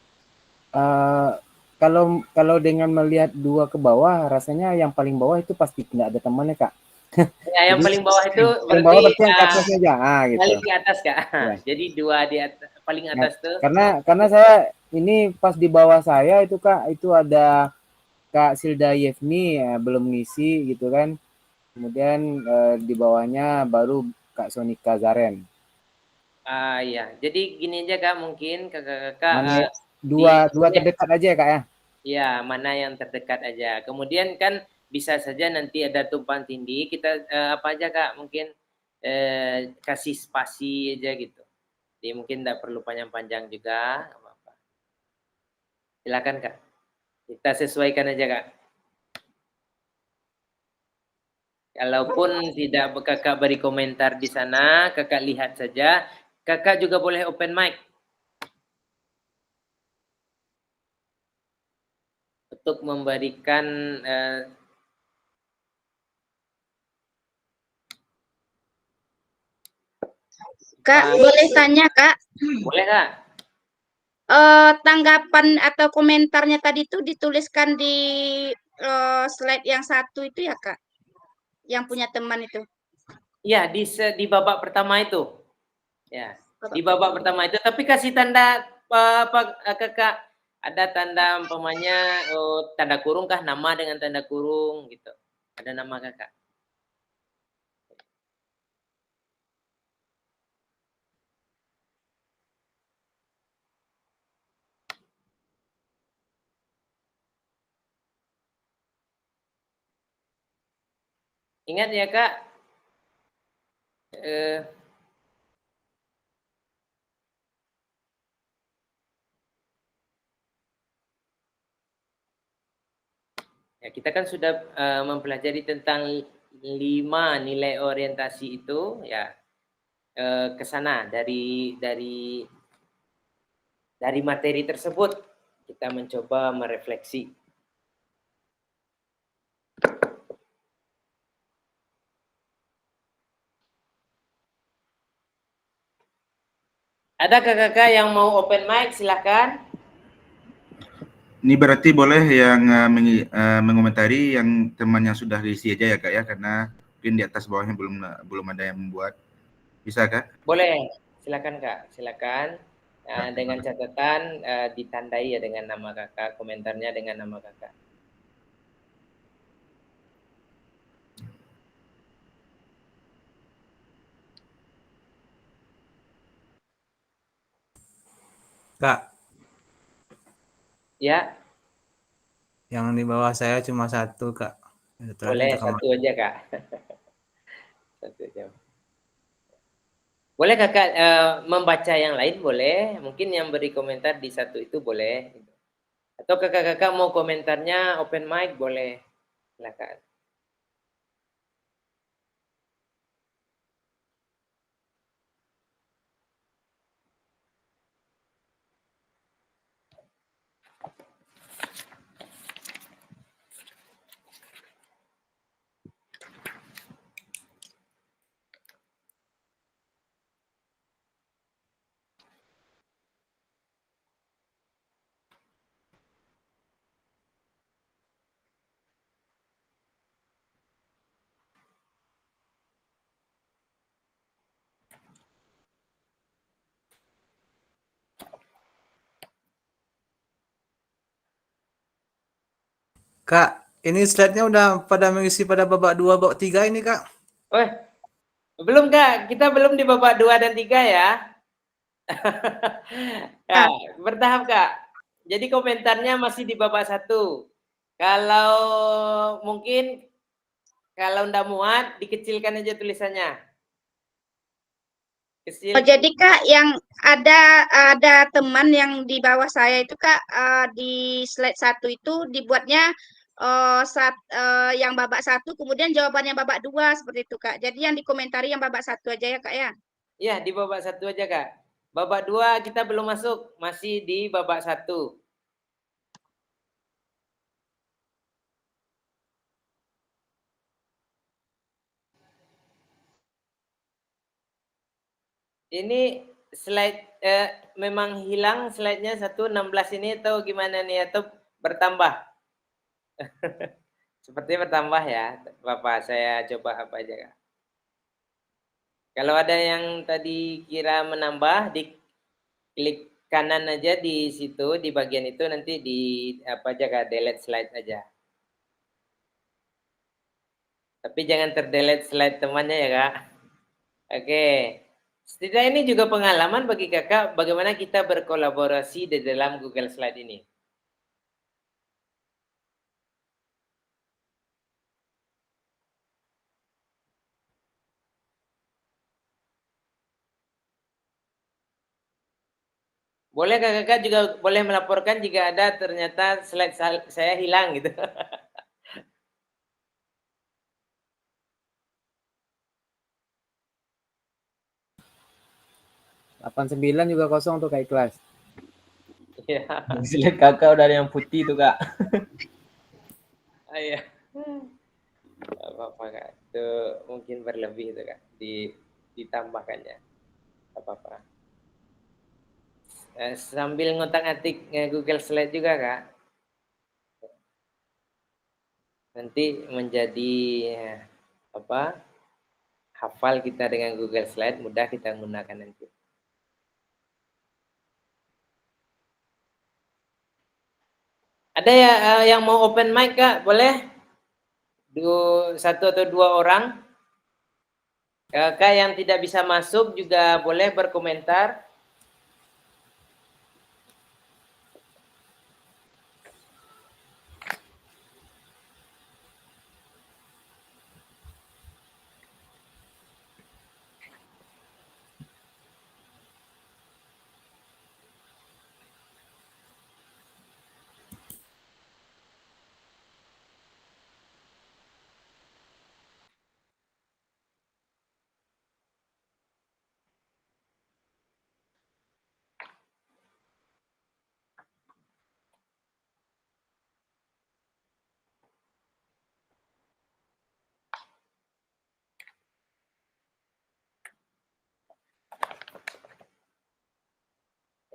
Kalau dengan melihat 2 ke bawah, rasanya yang paling bawah itu pasti tidak ada temannya Kak. Ya, yang paling bawah itu paling bawah berarti yang ke atas aja, gitu. Paling di atas Kak. Ya. Jadi 2 di atas, paling atas tuh. Karena saya ini pas di bawah saya itu Kak, itu ada Kak Silda Yevni belum ngisi gitu kan. Kemudian di bawahnya baru Kak Sonika Zaren. Iya. Jadi gini aja Kak, mungkin kakak-kakak dua terdekat aja ya Kak ya. Iya, mana yang terdekat aja. Kemudian kan bisa saja nanti ada tumpang tindih, kita apa aja Kak, mungkin kasih spasi aja gitu. Jadi mungkin tidak perlu panjang-panjang juga, nggak apa-apa. Silakan Kak. Kita sesuaikan aja Kak. Kalaupun tidak kakak beri komentar di sana, kakak lihat saja. Kakak juga boleh open mic. Untuk memberikan Kak, boleh tanya Kak? Boleh Kak. Tanggapan atau komentarnya tadi itu dituliskan di slide yang satu itu ya Kak, yang punya teman itu. Iya, di babak pertama itu. Ya, di babak pertama itu. Tapi kasih tanda kakak, ada tanda umpamanya tanda kurung kah, nama dengan tanda kurung gitu. Ada nama kakak. Ingat ya Kak, ya kita kan sudah mempelajari tentang 5 nilai orientasi itu ya, ke sana dari materi tersebut kita mencoba merefleksi. Ada kakak yang mau open mic, silahkan. Ini berarti boleh yang mengomentari yang temannya sudah diisi aja ya Kak ya, karena mungkin di atas bawahnya belum ada yang membuat. Bisa Kak? Boleh, silakan Kak, silakan. Dengan catatan ditandai ya dengan nama kakak, komentarnya dengan nama kakak. Kak, Ya, yang di bawah saya cuma satu, Kak. boleh satu aja Kak. Satu aja. Boleh kakak membaca yang lain boleh, mungkin yang beri komentar di satu itu boleh. Atau kakak-kakak mau komentarnya open mic boleh, silakan. Kak, ini slide-nya udah pada mengisi pada babak 2, babak 3 ini, Kak. Oh, belum Kak, kita belum di babak 2 dan 3 ya. Ya, bertahap Kak. Jadi komentarnya masih di babak 1. Kalau mungkin kalau ndak muat dikecilkan aja tulisannya. Oh, jadi Kak, yang ada teman yang di bawah saya itu Kak, di slide 1 itu dibuatnya yang babak 1, kemudian jawabannya babak 2 seperti itu Kak. Jadi yang dikomentari yang babak 1 aja ya Kak ya. Iya, di babak 1 aja Kak. Babak 2 kita belum masuk, masih di babak 1. Ini slide memang hilang slide-nya 116 ini atau gimana nih, atau bertambah? Sepertinya bertambah ya, Bapak. Saya coba apa aja Kak. Kalau ada yang tadi kira menambah, di klik kanan aja di situ, di bagian itu nanti di apa aja Kak, delete slide aja. Tapi jangan terdelete slide temannya ya Kak. Oke. Setidaknya ini juga pengalaman bagi kakak bagaimana kita berkolaborasi di dalam Google Slide ini. Boleh kakak juga boleh melaporkan jika ada ternyata slide saya hilang gitu. 89 juga kosong tuh kayak kelas. Iya. Slide kakak udah ada yang putih tuh Kak. Iya. Apa-apa Kak. Itu mungkin berlebih itu Kak. Ditambahkannya. Apa-apa. Sambil ngotak-atik Google Slide juga Kak. nanti menjadi apa? Hafal kita dengan Google Slide, mudah kita gunakan nanti. Ada ya yang mau open mic Kak? Boleh? Satu atau dua orang. Kakak yang tidak bisa masuk juga boleh berkomentar.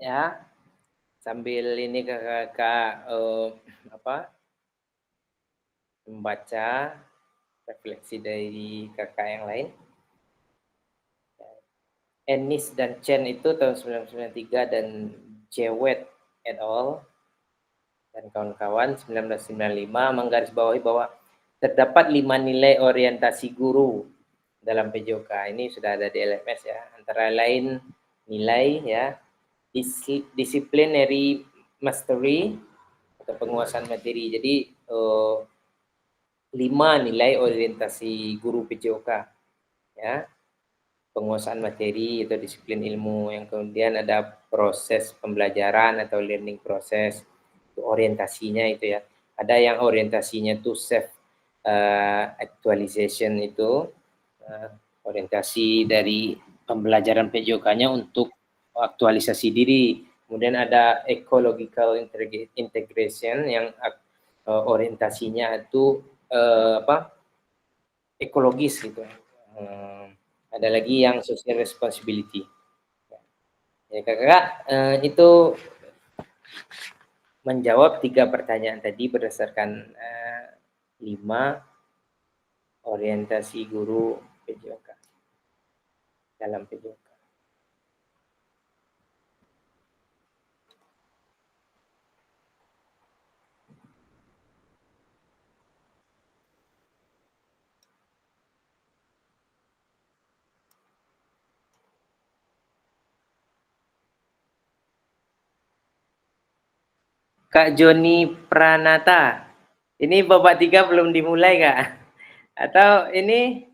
Ya, sambil ini kakak membaca refleksi dari kakak yang lain. Ennis dan Chen itu tahun 1993 dan Jewett et al. Dan kawan-kawan 1995 menggarisbawahi bahwa terdapat 5 nilai orientasi guru dalam PJOK. Ini sudah ada di LMS ya. Antara lain nilai ya, disciplinary mastery atau penguasaan materi. Jadi 5 nilai orientasi guru PJOK ya. Penguasaan materi atau disiplin ilmu, yang kemudian ada proses pembelajaran atau learning process, itu orientasinya itu ya. Ada yang orientasinya itu self actualization, itu orientasi dari pembelajaran PJOK-nya untuk aktualisasi diri. Kemudian ada ecological integration yang orientasinya itu ekologis gitu. Ada lagi yang social responsibility. Ya kakak, itu menjawab 3 pertanyaan tadi berdasarkan 5 orientasi guru PJOK dalam PJOK. Kak Joni Pranata, ini babak 3 belum dimulai Kak? Atau ini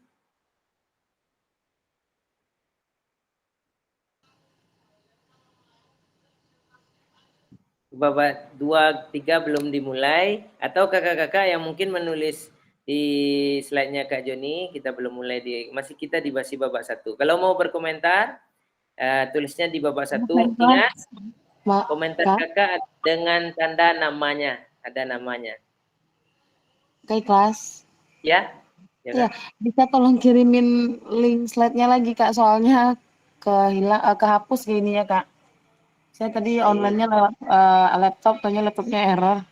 babak 2, 3 belum dimulai? Atau kakak-kakak yang mungkin menulis di slide-nya Kak Joni, kita belum mulai masih kita di babak 1. Kalau mau berkomentar, tulisnya di babak 1. Ingat, komentar kakak dengan tanda namanya, ada namanya. Oke, kelas. Ya? Ya, bisa tolong kirimin link slide-nya lagi Kak, soalnya kehapus gini ya Kak. Saya tadi online-nya lewat laptop, taunya laptopnya error.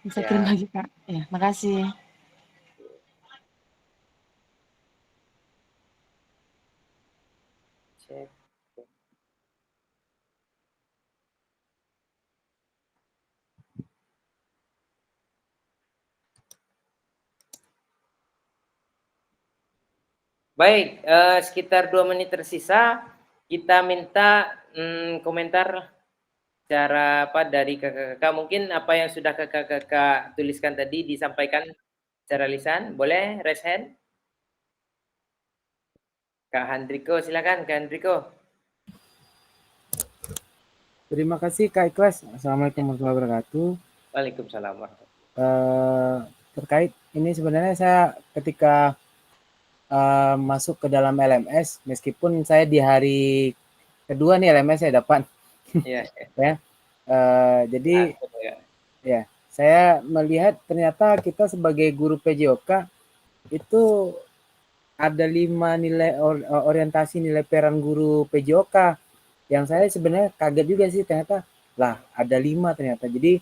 Bisa kirim lagi Kak. Ya, makasih. Cek. Baik, sekitar 2 menit tersisa, kita minta komentar cara dari kakak-kakak. Mungkin apa yang sudah kakak-kakak tuliskan tadi disampaikan secara lisan. Boleh raise hand? Kak Hendriko, silakan Kak Hendriko. Terima kasih Kak Ikhlas. Assalamualaikum warahmatullahi wabarakatuh. Waalaikumsalam. Terkait ini sebenarnya saya ketika masuk ke dalam LMS, meskipun saya di hari kedua nih LMS saya dapat. Iya. Ya. Jadi ya, saya melihat ternyata kita sebagai guru PJOK itu ada 5 nilai orientasi nilai peran guru PJOK yang saya sebenarnya kaget juga sih, ternyata lah ada 5 ternyata. Jadi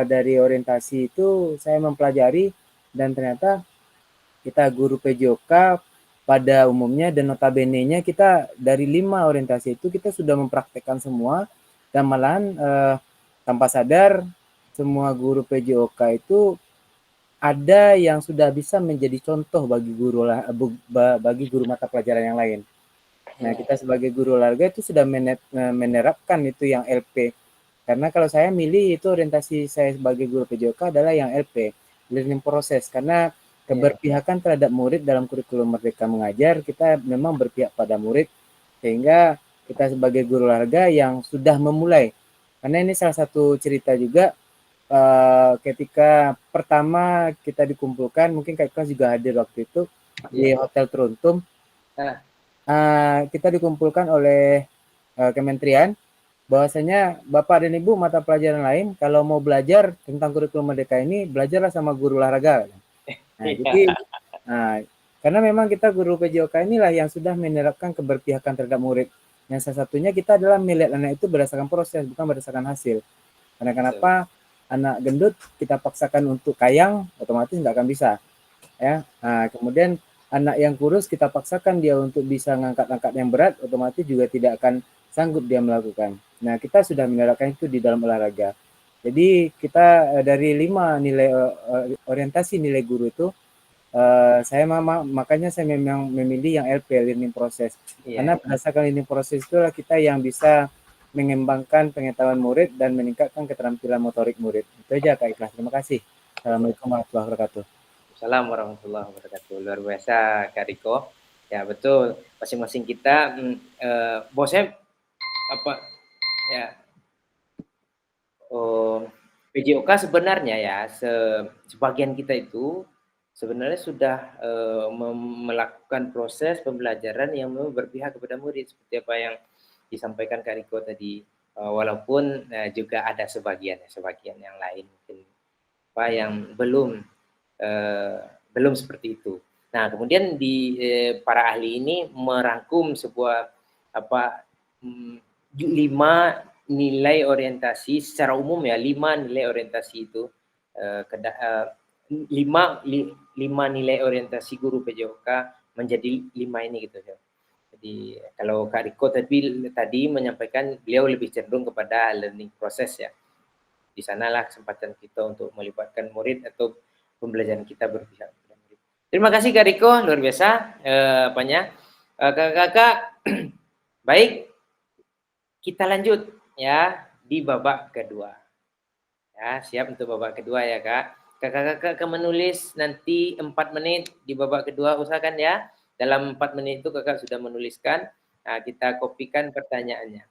dari orientasi itu saya mempelajari dan ternyata kita guru PJOK pada umumnya dan notabene-nya kita dari 5 orientasi itu kita sudah mempraktekkan semua, dan malahan tanpa sadar semua guru PJOK itu ada yang sudah bisa menjadi contoh bagi guru mata pelajaran yang lain. Nah, kita sebagai guru olahraga itu sudah menerapkan itu yang LP. Karena kalau saya milih itu orientasi saya sebagai guru PJOK adalah yang LP, learning process, karena keberpihakan terhadap murid dalam kurikulum Merdeka Mengajar, kita memang berpihak pada murid, sehingga kita sebagai guru olahraga yang sudah memulai. Karena ini salah satu cerita juga ketika pertama kita dikumpulkan, mungkin Kak Ikhlas juga hadir waktu itu di Hotel Truntum. Kita dikumpulkan oleh Kementerian, bahwasanya Bapak dan Ibu mata pelajaran lain kalau mau belajar tentang kurikulum Merdeka ini, belajarlah sama guru olahraga. Nah, jadi karena memang kita guru PJOK inilah yang sudah menerapkan keberpihakan terhadap murid. Yang salah satunya kita adalah melihat anak itu berdasarkan proses, bukan berdasarkan hasil. Karena kenapa anak gendut kita paksakan untuk kayang, otomatis nggak akan bisa. Ya, kemudian anak yang kurus kita paksakan dia untuk bisa ngangkat-angkat yang berat, otomatis juga tidak akan sanggup dia melakukan. Nah, kita sudah menerapkan itu di dalam olahraga. Jadi kita dari 5 nilai orientasi nilai guru itu, makanya saya memang memilih yang LP, learning process. Karena berdasarkan learning process itulah kita yang bisa mengembangkan pengetahuan murid dan meningkatkan keterampilan motorik murid. Itu aja Kak Ikhlas. Terima kasih. Assalamualaikum warahmatullahi wabarakatuh. Assalamualaikum warahmatullahi wabarakatuh. Luar biasa Kak Riko. Ya betul. Masing-masing kita, bosnya apa ya? PJOK sebenarnya ya, sebagian kita itu sebenarnya sudah melakukan proses pembelajaran yang berpihak kepada murid, seperti apa yang disampaikan Kak Riko tadi. Walaupun juga ada sebagian yang lain mungkin apa yang belum seperti itu. Nah, kemudian para ahli ini merangkum sebuah 5 nilai orientasi secara umum ya, 5 nilai orientasi itu 5 nilai orientasi guru PJOK menjadi 5 ini gitu ya. Jadi kalau Kak Riko tadi menyampaikan beliau lebih cenderung kepada learning process ya. Di sanalah kesempatan kita untuk melibatkan murid atau pembelajaran kita berpihak kepada murid. Terima kasih Kak Riko, luar biasa kakak-kakak. Baik, kita lanjut ya di babak kedua. Ya, siap untuk babak kedua ya Kak. Kakak-kakak akan menulis nanti 4 menit di babak kedua, usahakan ya. Dalam 4 menit itu kakak sudah menuliskan. Nah, kita kopikan pertanyaannya.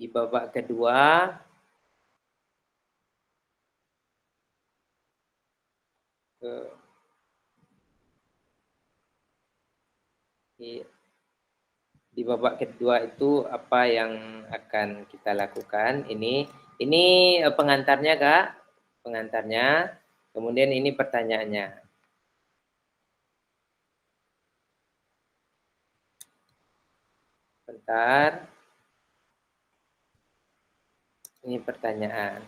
Di babak kedua, di babak kedua itu apa yang akan kita lakukan? Ini pengantarnya Kak, pengantarnya. Kemudian ini pertanyaannya. Bentar. Ini pertanyaan.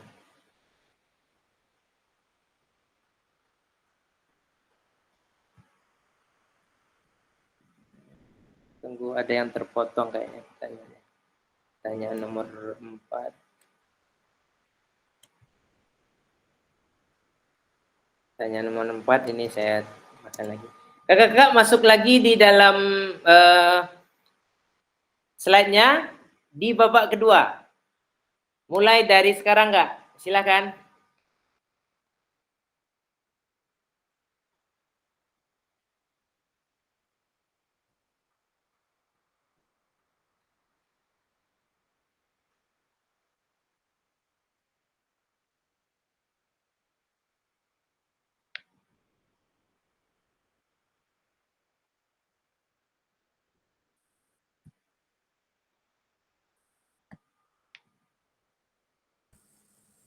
Tunggu, ada yang terpotong kayaknya pertanyaannya. Pertanyaan nomor 4. Pertanyaan nomor 4 ini saya makan lagi. Kakak-kakak masuk lagi di dalam slide-nya di babak kedua. Mulai dari sekarang Kak, silakan.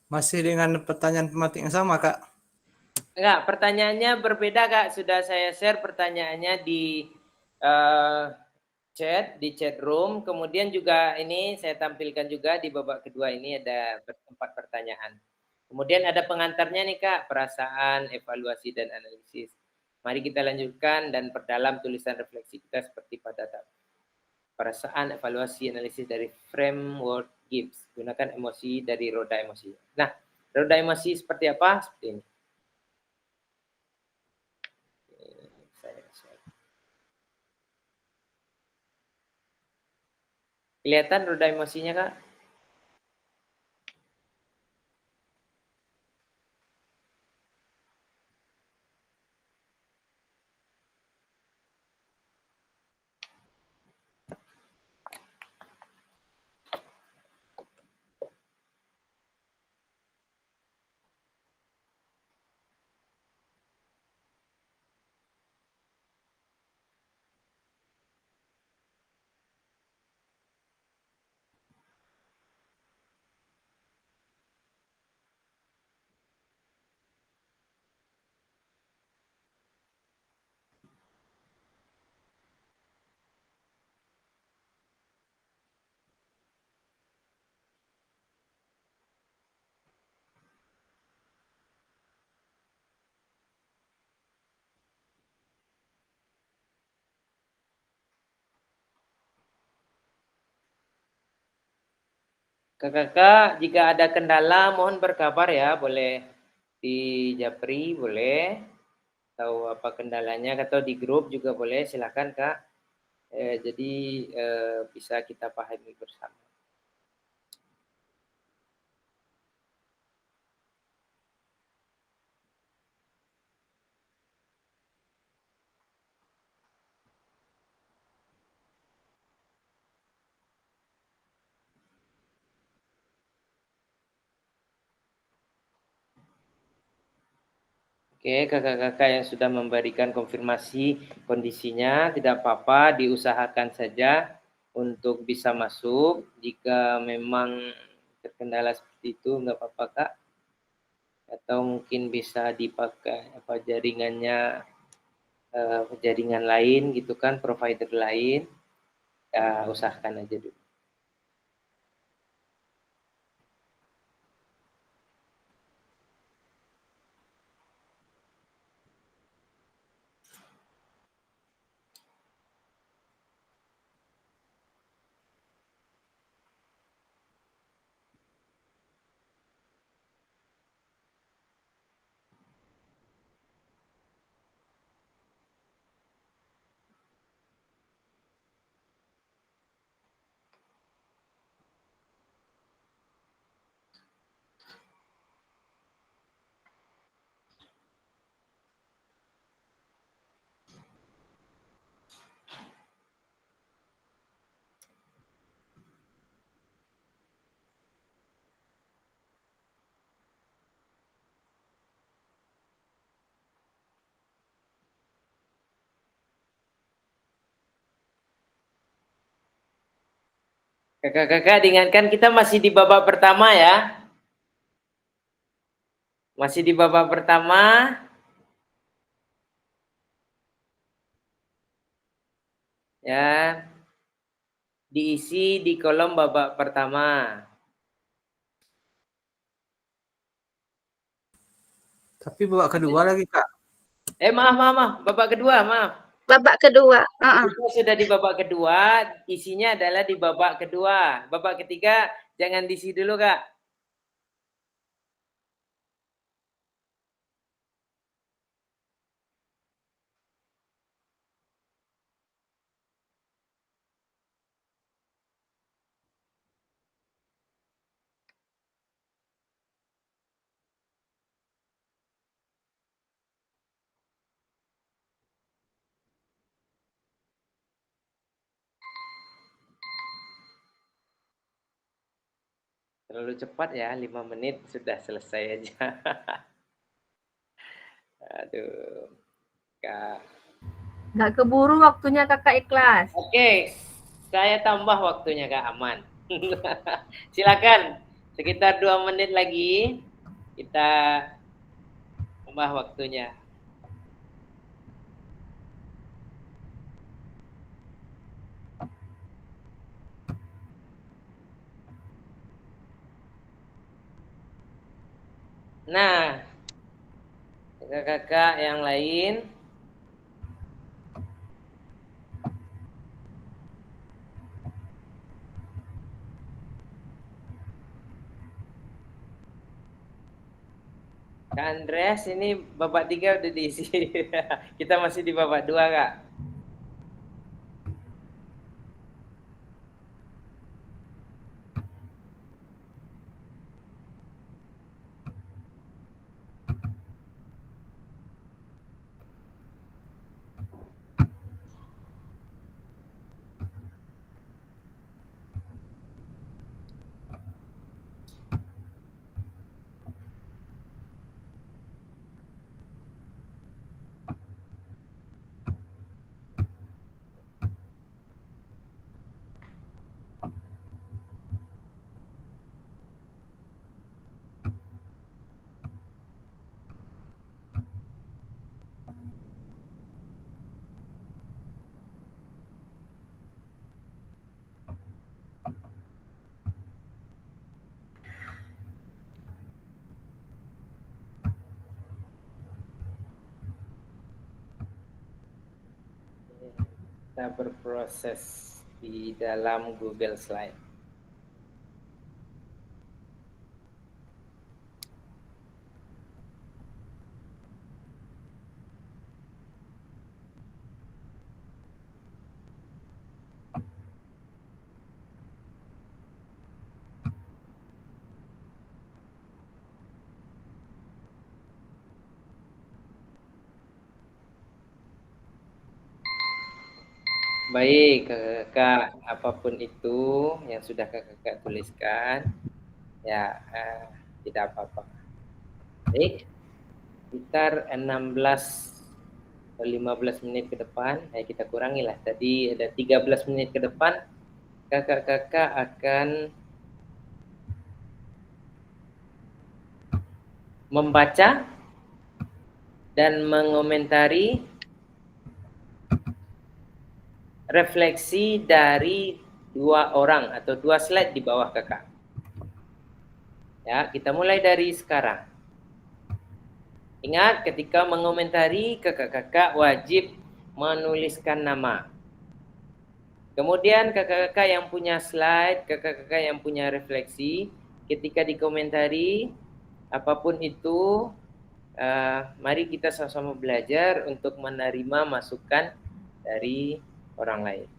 Masih dengan pertanyaan tematik yang sama, Kak? Enggak, pertanyaannya berbeda, Kak. Sudah saya share pertanyaannya di chat room. Kemudian juga ini saya tampilkan juga di babak kedua ini ada 4 pertanyaan. Kemudian ada pengantarnya nih Kak, perasaan, evaluasi, dan analisis. Mari kita lanjutkan dan perdalam tulisan refleksi kita seperti pada tahap perasaan, evaluasi, analisis dari framework Gibbs. Gunakan emosi dari roda emosi. Nah, roda emosi seperti apa? Seperti ini. Kelihatan roda emosinya Kak? Kakak-kakak, jika ada kendala mohon berkabar ya, boleh di Japri, boleh tahu apa kendalanya, atau di grup juga boleh, silakan Kak. Jadi bisa kita pahami bersama. Oke, kakak-kakak yang sudah memberikan konfirmasi kondisinya, tidak apa-apa, diusahakan saja untuk bisa masuk. Jika memang terkendala seperti itu, nggak apa-apa Kak. Atau mungkin bisa dipakai apa jaringannya, jaringan lain gitu kan, provider lain. Ya, usahakan aja dulu. Kakak-kakak diingatkan kita masih di babak pertama ya. Masih di babak pertama. Ya. Diisi di kolom babak pertama. Tapi babak kedua lagi Kak. Maaf. Babak kedua, maaf. Babak kedua. Kita sudah di babak kedua, isinya adalah di babak kedua. Babak ketiga jangan diisi dulu Kak. Terlalu cepat ya, 5 menit sudah selesai aja. Aduh, Kak. Nggak keburu waktunya kakak ikhlas. Oke, saya tambah waktunya Kak, aman. Silakan, sekitar 2 menit lagi kita tambah waktunya. Nah, kakak-kakak yang lain, Kak Andreas ini babak 3 udah diisi. Kita masih di babak 2, Kak. Kita berproses di dalam Google Slide. Baik, kakak, apapun itu yang sudah kakak tuliskan, ya tidak apa-apa. Baik, sekitar 16 atau 15 menit ke depan, kita kurangi lah. Tadi ada 13 menit ke depan, kakak-kakak akan membaca dan mengomentari refleksi dari 2 orang atau 2 slide di bawah kakak. Ya, kita mulai dari sekarang. Ingat, ketika mengomentari, kakak-kakak wajib menuliskan nama. Kemudian kakak-kakak yang punya slide, kakak-kakak yang punya refleksi, ketika dikomentari, apapun itu, mari kita sama-sama belajar untuk menerima masukan dari orang lain.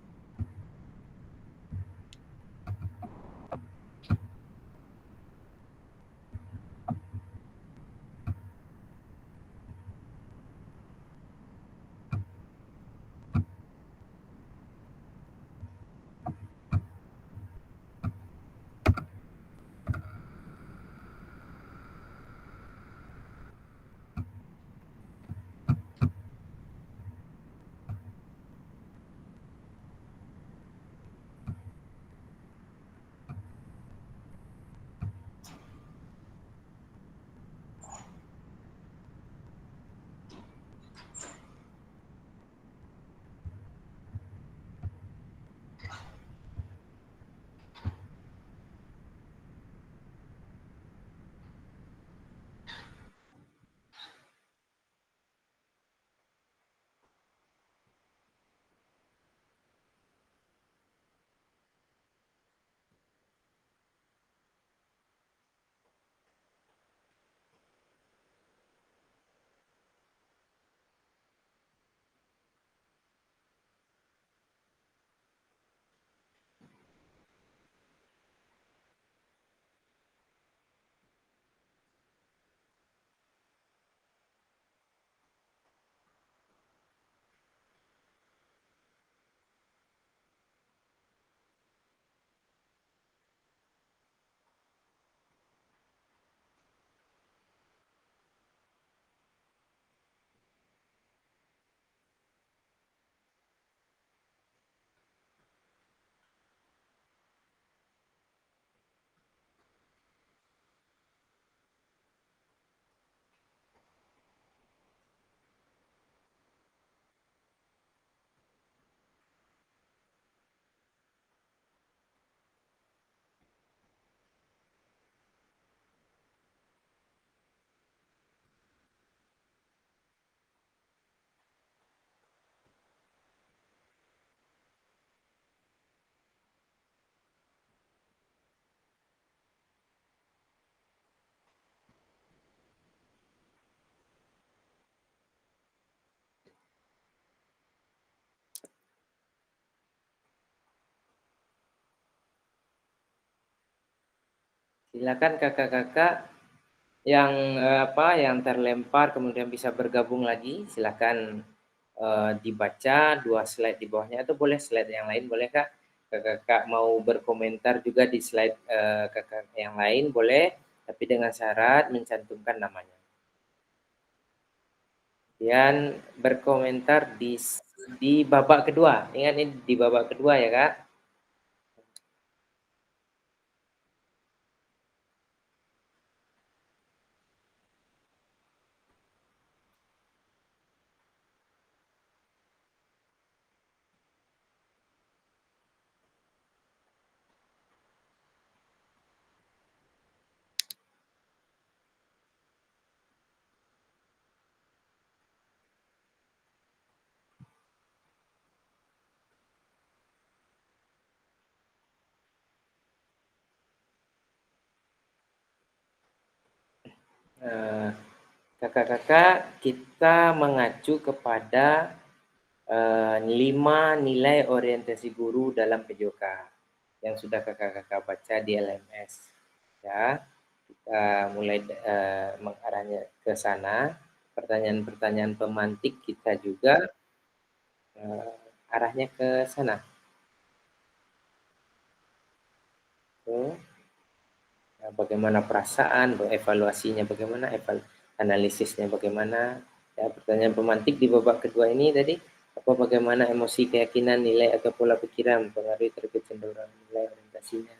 Silakan kakak-kakak yang yang terlempar kemudian bisa bergabung lagi, silakan dibaca 2 slide di bawahnya, atau boleh slide yang lain, boleh Kak? Kakak mau berkomentar juga di slide kakak yang lain boleh, tapi dengan syarat mencantumkan namanya. Kemudian berkomentar di babak kedua. Ingat ini di babak kedua ya Kak. Kakak-kakak, kita mengacu kepada 5 nilai orientasi guru dalam PJOK yang sudah kakak-kakak baca di LMS. Ya, kita mulai mengarahnya ke sana. Pertanyaan-pertanyaan pemantik kita juga arahnya ke sana. Bagaimana perasaan, evaluasinya bagaimana, analisisnya bagaimana. Ya, pertanyaan pemantik di babak kedua ini tadi, bagaimana emosi, keyakinan, nilai atau pola pikiran mempengaruhi kecenderungan nilai orientasinya.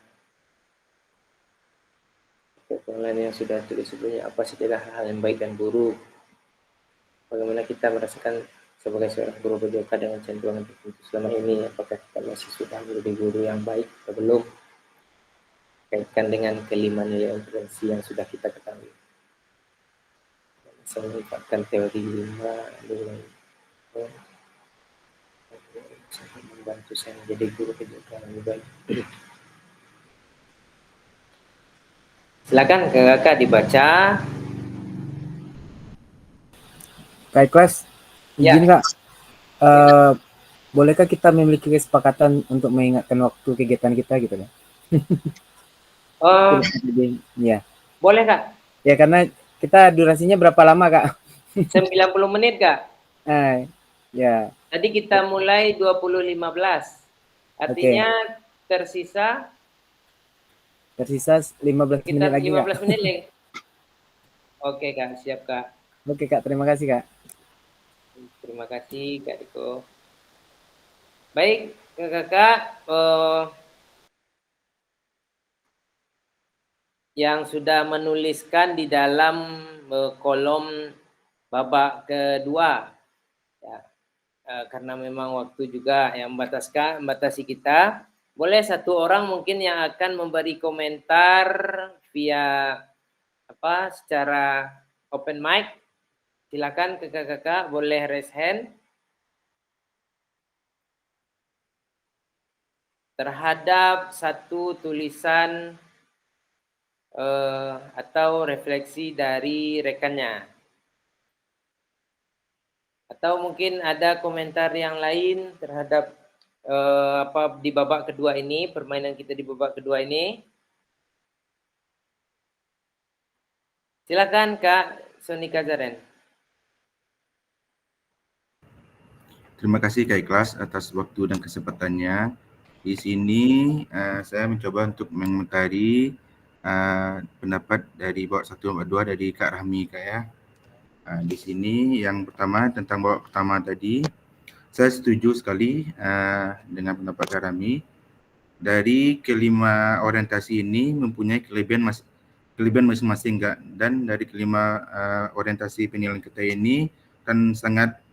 Penilaian yang sudah tulis sebelumnya, apa saja hal yang baik dan buruk. Bagaimana kita merasakan sebagai seorang guru PJOK dengan cenderungan tertentu selama ini, apakah kita masih sudah menjadi guru yang baik atau belum, kaitkan dengan kelima nilai orientasi yang sudah kita ketahui. Saya melibatkan teori 5 nilai membantu saya menjadi guru PJOK yang lebih baik. Silakan kakak dibaca. Kak Ikhlas, izin Ya. Kak, bolehkah kita memiliki kesepakatan untuk mengingatkan waktu kegiatan kita gitu kan? Ya. Boleh Kak. Ya karena kita durasinya berapa lama Kak? 90 menit Kak. Ya. Tadi kita mulai 20.15. Artinya tersisa 15 menit lagi 15 Kak. menit lagi. Oke Kak, siap Kak. Oke Kak, terima kasih Kak. Terima kasih Kak Diko. Baik kakak, yang sudah menuliskan di dalam kolom babak kedua, ya, karena memang waktu juga yang membatasi kita, boleh satu orang mungkin yang akan memberi komentar via secara open mic. Silakan kakak-kakak boleh raise hand terhadap satu tulisan atau refleksi dari rekannya. Atau mungkin ada komentar yang lain terhadap di babak kedua ini, permainan kita di babak kedua ini. Silakan Kak Sonika Zaren. Terima kasih Kak Ikhlas atas waktu dan kesempatannya. Di sini saya mencoba untuk mengomentari pendapat dari babak 1 dan 2 dari Kak Rahmi Kak ya. Di sini yang pertama tentang babak pertama tadi, saya setuju sekali dengan pendapat Kak Rahmi. Dari kelima orientasi ini mempunyai kelebihan masing-masing Kak, dan dari kelima orientasi penilaian kita ini kan sangat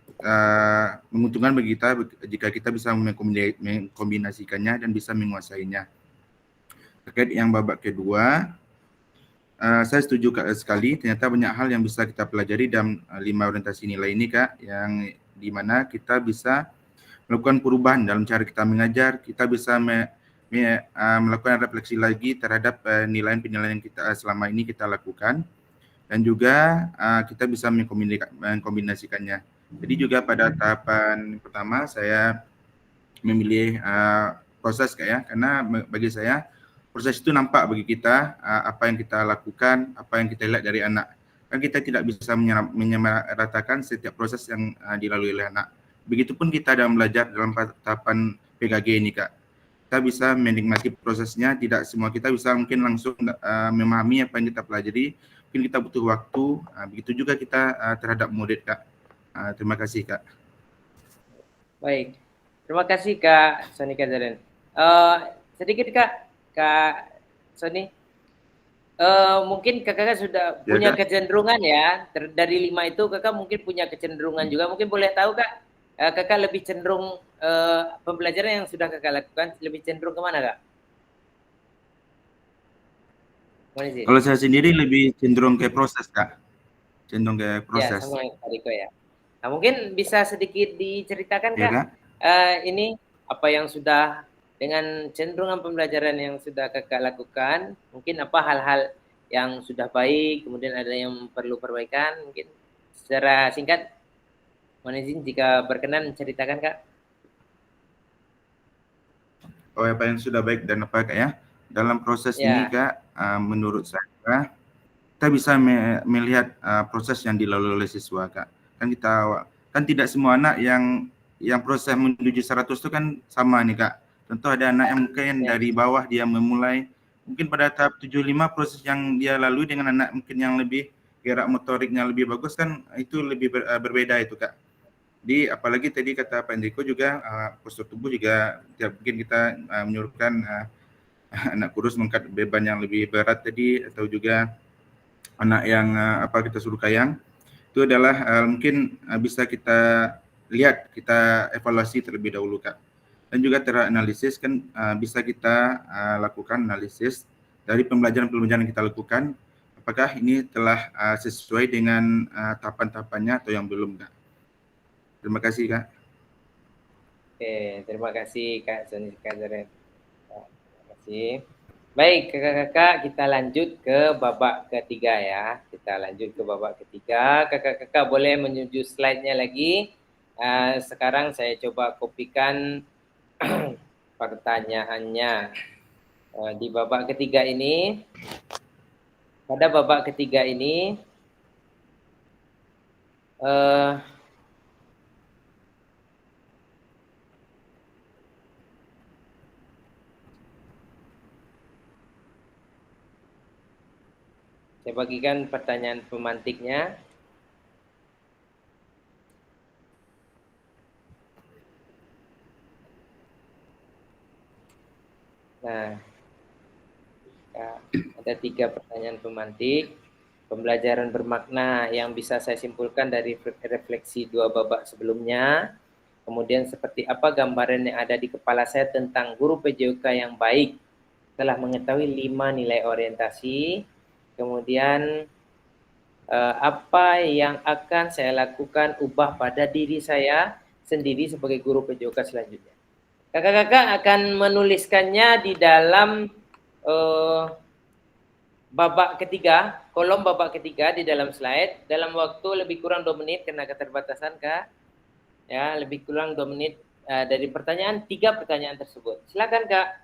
menguntungkan bagi kita jika kita bisa mengkombinasikannya dan bisa menguasainya. Terkait yang babak kedua, saya setuju sekali, ternyata banyak hal yang bisa kita pelajari dalam 5 orientasi nilai ini Kak, yang dimana kita bisa melakukan perubahan dalam cara kita mengajar, kita bisa melakukan refleksi lagi terhadap penilaian yang kita selama ini kita lakukan, dan juga kita bisa mengkombinasikannya. Jadi juga pada tahapan pertama saya memilih proses Kak ya, karena bagi saya proses itu nampak bagi kita, apa yang kita lakukan, apa yang kita lihat dari anak. Kan kita tidak bisa menyamaratakan setiap proses yang dilalui oleh anak. Begitupun kita dalam belajar dalam tahapan PKG ini, Kak. Kita bisa menikmati prosesnya, tidak semua kita bisa mungkin langsung memahami apa yang kita pelajari, mungkin kita butuh waktu, begitu juga kita terhadap murid, Kak. Terima kasih, Kak. Baik, terima kasih Kak Sony Kazaren. Sedikit Kak Sony, mungkin kakak sudah Ya, punya Kak. kecenderungan ya, dari 5 itu kakak mungkin punya kecenderungan juga, mungkin boleh tahu Kak, kakak lebih cenderung pembelajaran yang sudah kakak lakukan lebih cenderung kemana Kak? Mana sih? Kalau saya sendiri lebih cenderung ke proses, Kak. Cenderung ke Ya, proses. sama yang Kak Riko ya. Nah, mungkin bisa sedikit diceritakan Ya, Kak, Kak. ini apa yang sudah dengan cenderungan pembelajaran yang sudah kakak lakukan, mungkin apa hal-hal yang sudah baik, kemudian ada yang perlu perbaikan, mungkin secara singkat, mohon izin jika berkenan ceritakan Kak. Oh, apa yang sudah baik dan apa, Kak, ya? Dalam proses ini, Kak, menurut saya kita bisa melihat proses yang dilalui oleh siswa, Kak. Kan tidak semua anak yang proses menuju 100 itu kan sama nih, Kak. Tentu ada anak yang mungkin dari bawah dia memulai, mungkin pada tahap 75 proses yang dia lalui dengan anak mungkin yang lebih gerak motoriknya lebih bagus kan itu lebih berbeda itu, Kak. Jadi apalagi tadi kata Pak Enrico juga postur tubuh juga tidak mungkin kita menyuruhkan anak kurus mengangkat beban yang lebih berat tadi, atau juga anak yang kita suruh kayang. Itu adalah mungkin bisa kita lihat, kita evaluasi terlebih dahulu, Kak. Dan juga teranalisis kan bisa kita lakukan analisis dari pembelajaran-pembelajaran yang kita lakukan, apakah ini telah sesuai dengan tahapan-tahapannya atau yang belum, Kak. Terima kasih, Kak. Oke, terima kasih Kak Sony Kazaren. Terima kasih. Baik, kakak-kakak, kita lanjut ke babak ketiga ya. Kita lanjut ke babak ketiga. Kakak-kakak boleh menuju slide-nya lagi. Sekarang saya coba kopikan pertanyaannya. Di babak ketiga ini, pada babak ketiga ini, saya bagikan pertanyaan pemantiknya. Nah, ada 3 pertanyaan pemantik. Pembelajaran bermakna yang bisa saya simpulkan dari refleksi 2 babak sebelumnya. Kemudian seperti apa gambaran yang ada di kepala saya tentang guru PJOK yang baik telah mengetahui 5 nilai orientasi. Kemudian apa yang akan saya lakukan ubah pada diri saya sendiri sebagai guru PJOK selanjutnya. Kakak-kakak akan menuliskannya di dalam babak ketiga, kolom babak ketiga di dalam slide, dalam waktu lebih kurang 2 menit karena keterbatasan, Kak. Ya, lebih kurang 2 menit dari pertanyaan, 3 pertanyaan tersebut. Silakan, Kak.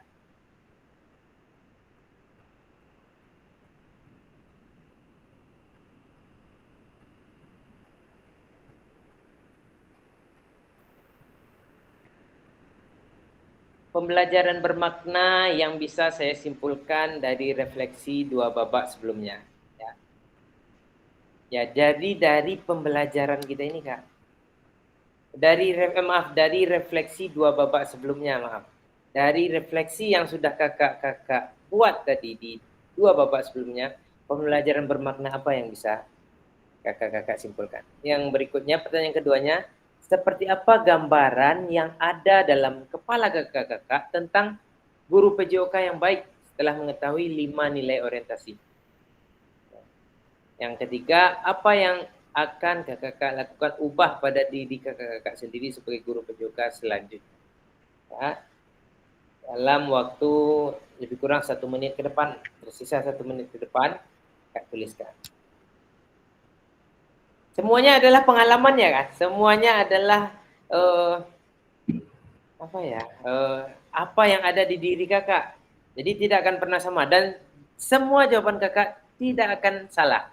Pembelajaran bermakna yang bisa saya simpulkan dari refleksi 2 babak sebelumnya. Ya, jadi dari pembelajaran kita ini, Kak. Dari refleksi 2 babak sebelumnya, maaf. Dari refleksi yang sudah kakak-kakak buat tadi di 2 babak sebelumnya, pembelajaran bermakna apa yang bisa kakak-kakak simpulkan? Yang berikutnya, pertanyaan keduanya, seperti apa gambaran yang ada dalam kepala kakak-kakak tentang guru PJOK yang baik setelah mengetahui 5 nilai orientasi? Yang ketiga, apa yang akan kakak-kakak lakukan ubah pada diri kakak-kakak sendiri sebagai guru PJOK selanjutnya? Ya. Dalam waktu lebih kurang 1 menit ke depan, tersisa 1 menit ke depan, Kak tuliskan. Semuanya adalah pengalaman ya, kan? Semuanya adalah apa yang ada di diri kakak. Jadi tidak akan pernah sama dan semua jawaban kakak tidak akan salah.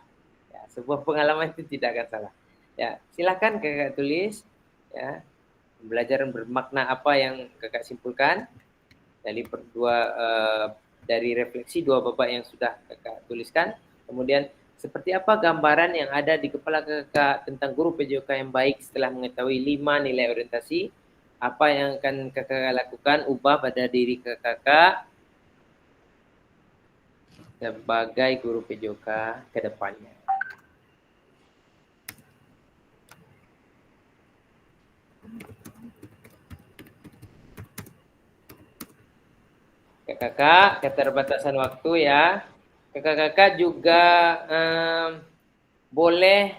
Ya, sebuah pengalaman itu tidak akan salah. Ya, silakan kakak tulis. Ya, pembelajaran bermakna apa yang kakak simpulkan dari refleksi dua babak yang sudah kakak tuliskan. Kemudian seperti apa gambaran yang ada di kepala kakak tentang guru PJOK yang baik setelah mengetahui 5 nilai orientasi? Apa yang akan kakak lakukan, ubah pada diri kakak sebagai guru PJOK ke depannya? Kakak, keterbatasan waktu ya. Kakak-kakak juga boleh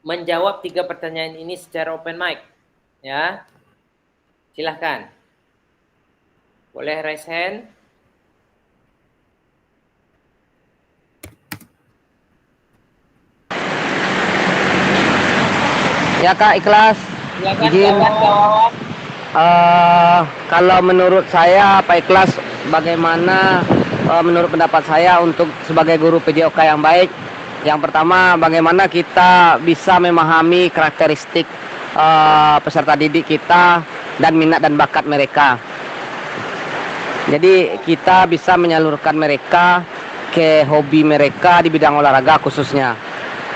menjawab 3 pertanyaan ini secara open mic. Ya, silahkan. Boleh raise hand. Ya Kak, ikhlas. Silakan Izin. kawan. Kalau menurut saya Pak Ikhlas, bagaimana menurut pendapat saya untuk sebagai guru PJOK yang baik? Yang pertama, bagaimana kita bisa memahami karakteristik peserta didik kita dan minat dan bakat mereka. Jadi kita bisa menyalurkan mereka ke hobi mereka di bidang olahraga khususnya.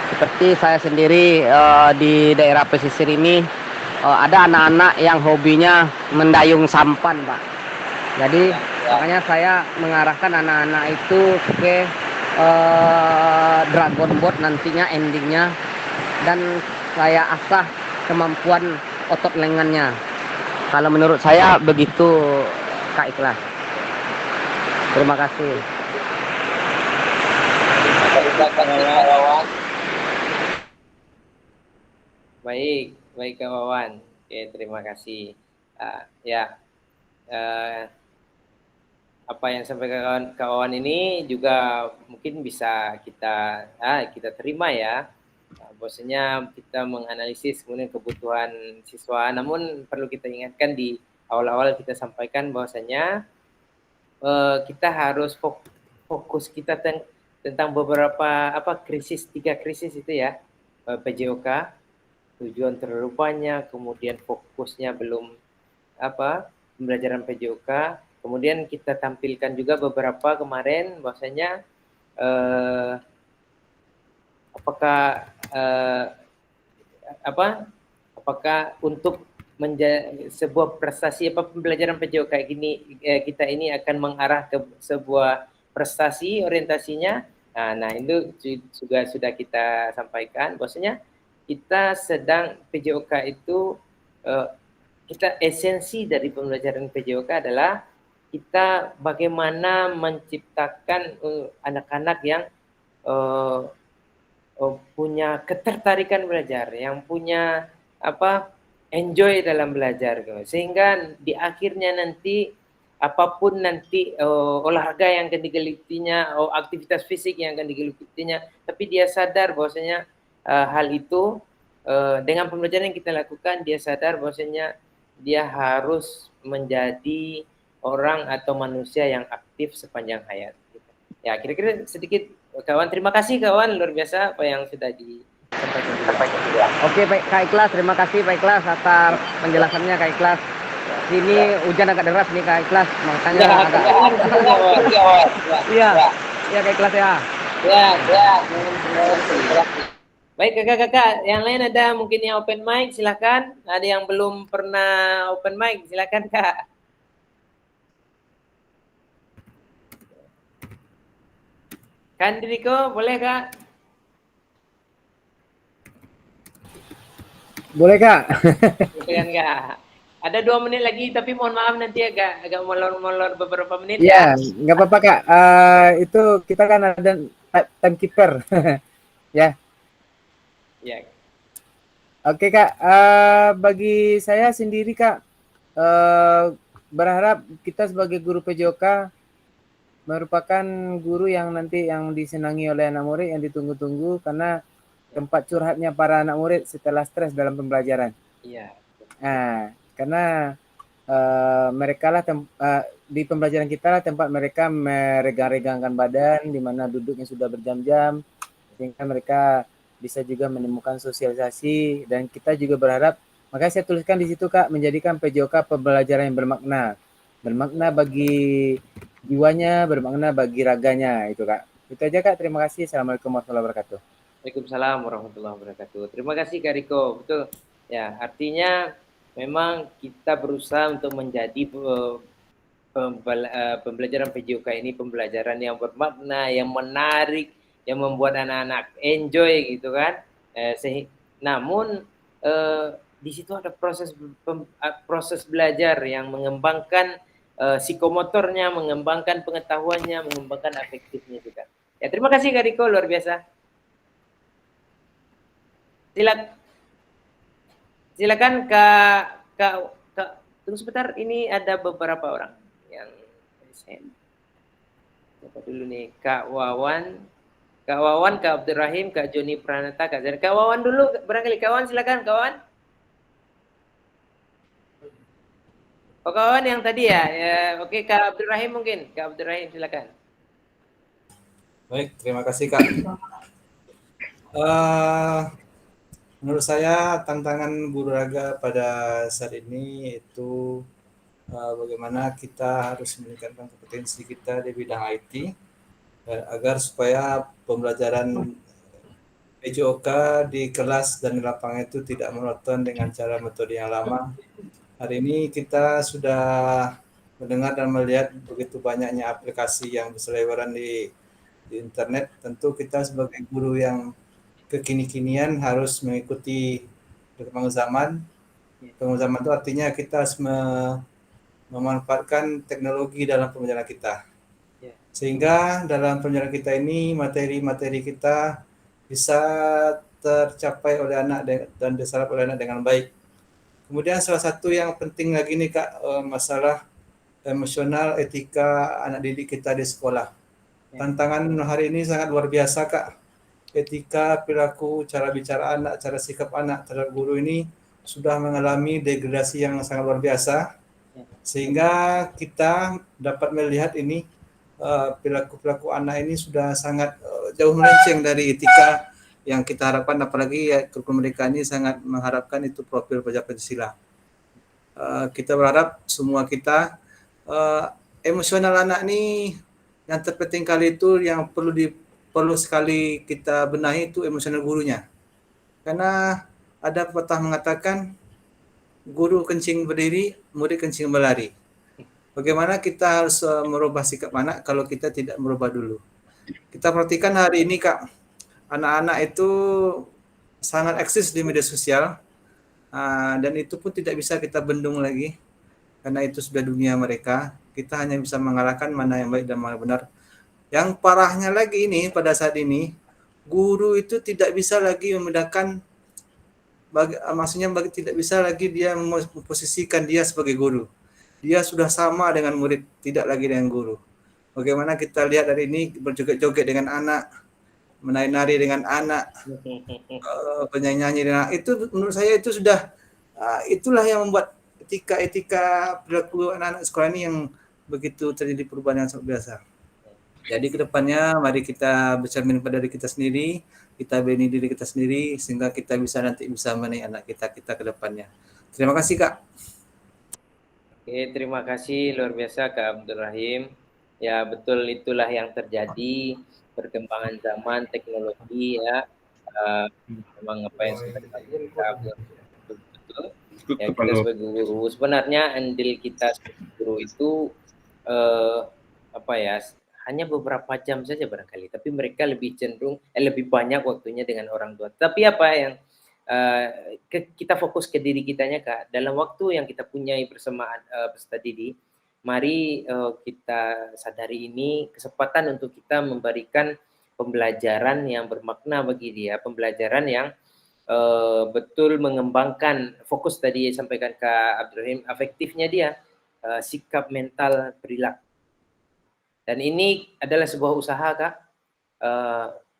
Seperti saya sendiri di daerah pesisir ini, ada anak-anak yang hobinya mendayung sampan, Pak. Jadi makanya saya mengarahkan anak-anak itu ke dragon boat nantinya endingnya, dan saya asah kemampuan otot lengannya. Kalau menurut saya begitu, Kak Ikhlas. Terima kasih. Baik Kak Wawan. Oke, terima kasih. Apa yang sampaikan Kak Wawan ini juga mungkin bisa kita terima ya. Bahwasanya kita menganalisis kemudian kebutuhan siswa. Namun perlu kita ingatkan di awal-awal kita sampaikan bahwasanya kita harus fokus kita tentang beberapa krisis, 3 krisis itu ya, PJOK. Tujuan terlupanya, kemudian fokusnya belum pembelajaran PJOK, kemudian kita tampilkan juga beberapa kemarin bahwasanya apakah untuk sebuah prestasi pembelajaran PJOK kita ini akan mengarah ke sebuah prestasi orientasinya. Nah itu juga sudah kita sampaikan bahwasanya kita sedang PJOK itu kita esensi dari pembelajaran PJOK adalah kita bagaimana menciptakan anak-anak yang punya ketertarikan belajar, yang punya enjoy dalam belajar, sehingga di akhirnya nanti apapun nanti olahraga yang akan digelutinya, aktivitas fisik yang akan digelutinya, tapi dia sadar bahwasanya hal itu dengan pembelajaran yang kita lakukan, dia sadar bahwasanya dia harus menjadi orang atau manusia yang aktif sepanjang hayat. Ya, kira-kira sedikit kawan. Terima kasih kawan, luar biasa apa yang sudah disampaikan. Oke, Pak Kak Ikhlas, terima kasih Pak Ikhlas atas penjelasannya Kak Ikhlas. Ini hujan agak deras nih Kak Ikhlas, makanya agak. Iya, Kak Ikhlas ya. Baik kakak-kakak, yang lain ada mungkin yang open mic, silakan. Ada yang belum pernah open mic, silakan Kak. Kandriko, boleh Kak? Boleh Kak. Silakan Kak. Ada 2 menit lagi, tapi mohon maaf nanti agak molor beberapa menit ya. Iya, nggak apa-apa Kak. Itu kita kan ada timekeeper. Ya. Ya. Oke Kak, bagi saya sendiri Kak, berharap kita sebagai guru PJOK merupakan guru yang nanti yang disenangi oleh anak murid, yang ditunggu-tunggu, karena tempat curhatnya para anak murid setelah stres dalam pembelajaran. Iya. Nah, karena mereka lah di pembelajaran kita lah tempat mereka meregang-regangkan badan, di mana duduknya sudah berjam-jam, sehingga mereka bisa juga menemukan sosialisasi. Dan kita juga berharap, makanya saya tuliskan di situ Kak, menjadikan PJOK pembelajaran yang bermakna bagi jiwanya, bermakna bagi raganya, itu Kak. Itu aja Kak, terima kasih. Assalamualaikum warahmatullahi wabarakatuh. Waalaikumsalam warahmatullahi wabarakatuh. Terima kasih Kak Riko. Betul. Ya, artinya memang kita berusaha untuk menjadi pembelajaran PJOK ini pembelajaran yang bermakna, yang menarik, yang membuat anak-anak enjoy gitu kan. Namun di situ ada proses belajar yang mengembangkan psikomotornya, mengembangkan pengetahuannya, mengembangkan afektifnya juga. Ya, terima kasih Kak Riko, luar biasa. Silakan Kak, tunggu sebentar, ini ada beberapa orang yang siapa dulu nih, Kak Wawan, Kak Abdurrahim, Kak Joni Pranata, Kak Zara. Kak Wawan dulu, barangkali Kak Wawan, silakan Kak Wawan. Oh, Kak Wawan yang tadi ya, oke Kak Abdurrahim mungkin, Kak Abdurrahim silakan. Baik, terima kasih Kak. Menurut saya tantangan guru raga pada saat ini itu bagaimana kita harus meningkatkan kompetensi kita di bidang IT agar supaya pembelajaran PJOK di kelas dan di lapangan itu tidak monoton dengan cara metode yang lama. Hari ini kita sudah mendengar dan melihat begitu banyaknya aplikasi yang berseliweran di internet. Tentu kita sebagai guru yang kekini-kinian harus mengikuti perkembangan zaman. Perkembangan zaman itu artinya kita harus memanfaatkan teknologi dalam pembelajaran kita. Sehingga dalam pembelajaran kita ini materi-materi kita bisa tercapai oleh anak dan diserap oleh anak dengan baik. Kemudian salah satu yang penting lagi nih Kak, masalah emosional etika anak didik kita di sekolah. Tantangan hari ini sangat luar biasa Kak. Etika, perilaku, cara bicara anak, cara sikap anak terhadap guru ini sudah mengalami degradasi yang sangat luar biasa, sehingga kita dapat melihat ini perilaku anak ini sudah sangat jauh melenceng dari etika yang kita harapkan, apalagi ya kurikulum mereka ini sangat mengharapkan itu profil pelajar Pancasila. Kita berharap semua kita emosional anak ini yang terpenting kali itu yang perlu sekali kita benahi itu emosional gurunya. Karena ada pepatah mengatakan guru kencing berdiri, murid kencing berlari. Bagaimana kita harus merubah sikap anak kalau kita tidak merubah dulu. Kita perhatikan hari ini Kak, anak-anak itu sangat eksis di media sosial dan itu pun tidak bisa kita bendung lagi karena itu sudah dunia mereka. Kita hanya bisa mengalahkan mana yang baik dan mana benar. Yang parahnya lagi ini pada saat ini, guru itu tidak bisa lagi membedakan, tidak bisa lagi dia memposisikan dia sebagai guru. Dia sudah sama dengan murid, tidak lagi dengan guru. Bagaimana kita lihat hari ini berjoget-joget dengan anak, menari-nari dengan anak, penyanyi-nyanyi dengan anak. Itu menurut saya itu sudah, itulah yang membuat etika perilaku anak-anak sekolah ini yang begitu terjadi perubahan yang sangat biasa. Jadi kedepannya mari kita bercermin pada diri kita sendiri, kita beni diri kita sendiri sehingga kita bisa nanti bisa menaik anak kita ke depannya. Terima kasih Kak. Oke, terima kasih luar biasa Kak Abdul Rahim. Ya betul, itulah yang terjadi, perkembangan zaman teknologi ya. Memang apa yang sudah kita betul. Ya kita sebagai guru sebenarnya andil kita sebagai guru itu hanya beberapa jam saja barangkali, tapi mereka lebih cenderung lebih banyak waktunya dengan orang tua. Tapi apa yang kita fokus ke diri kitanya Kak, dalam waktu yang kita punyai bersama peserta didik, mari kita sadari ini kesempatan untuk kita memberikan pembelajaran yang bermakna bagi dia, pembelajaran yang betul mengembangkan fokus tadi sampaikan Kak Abdurrahim, afektifnya dia, sikap, mental, perilaku. Dan ini adalah sebuah usaha Kak,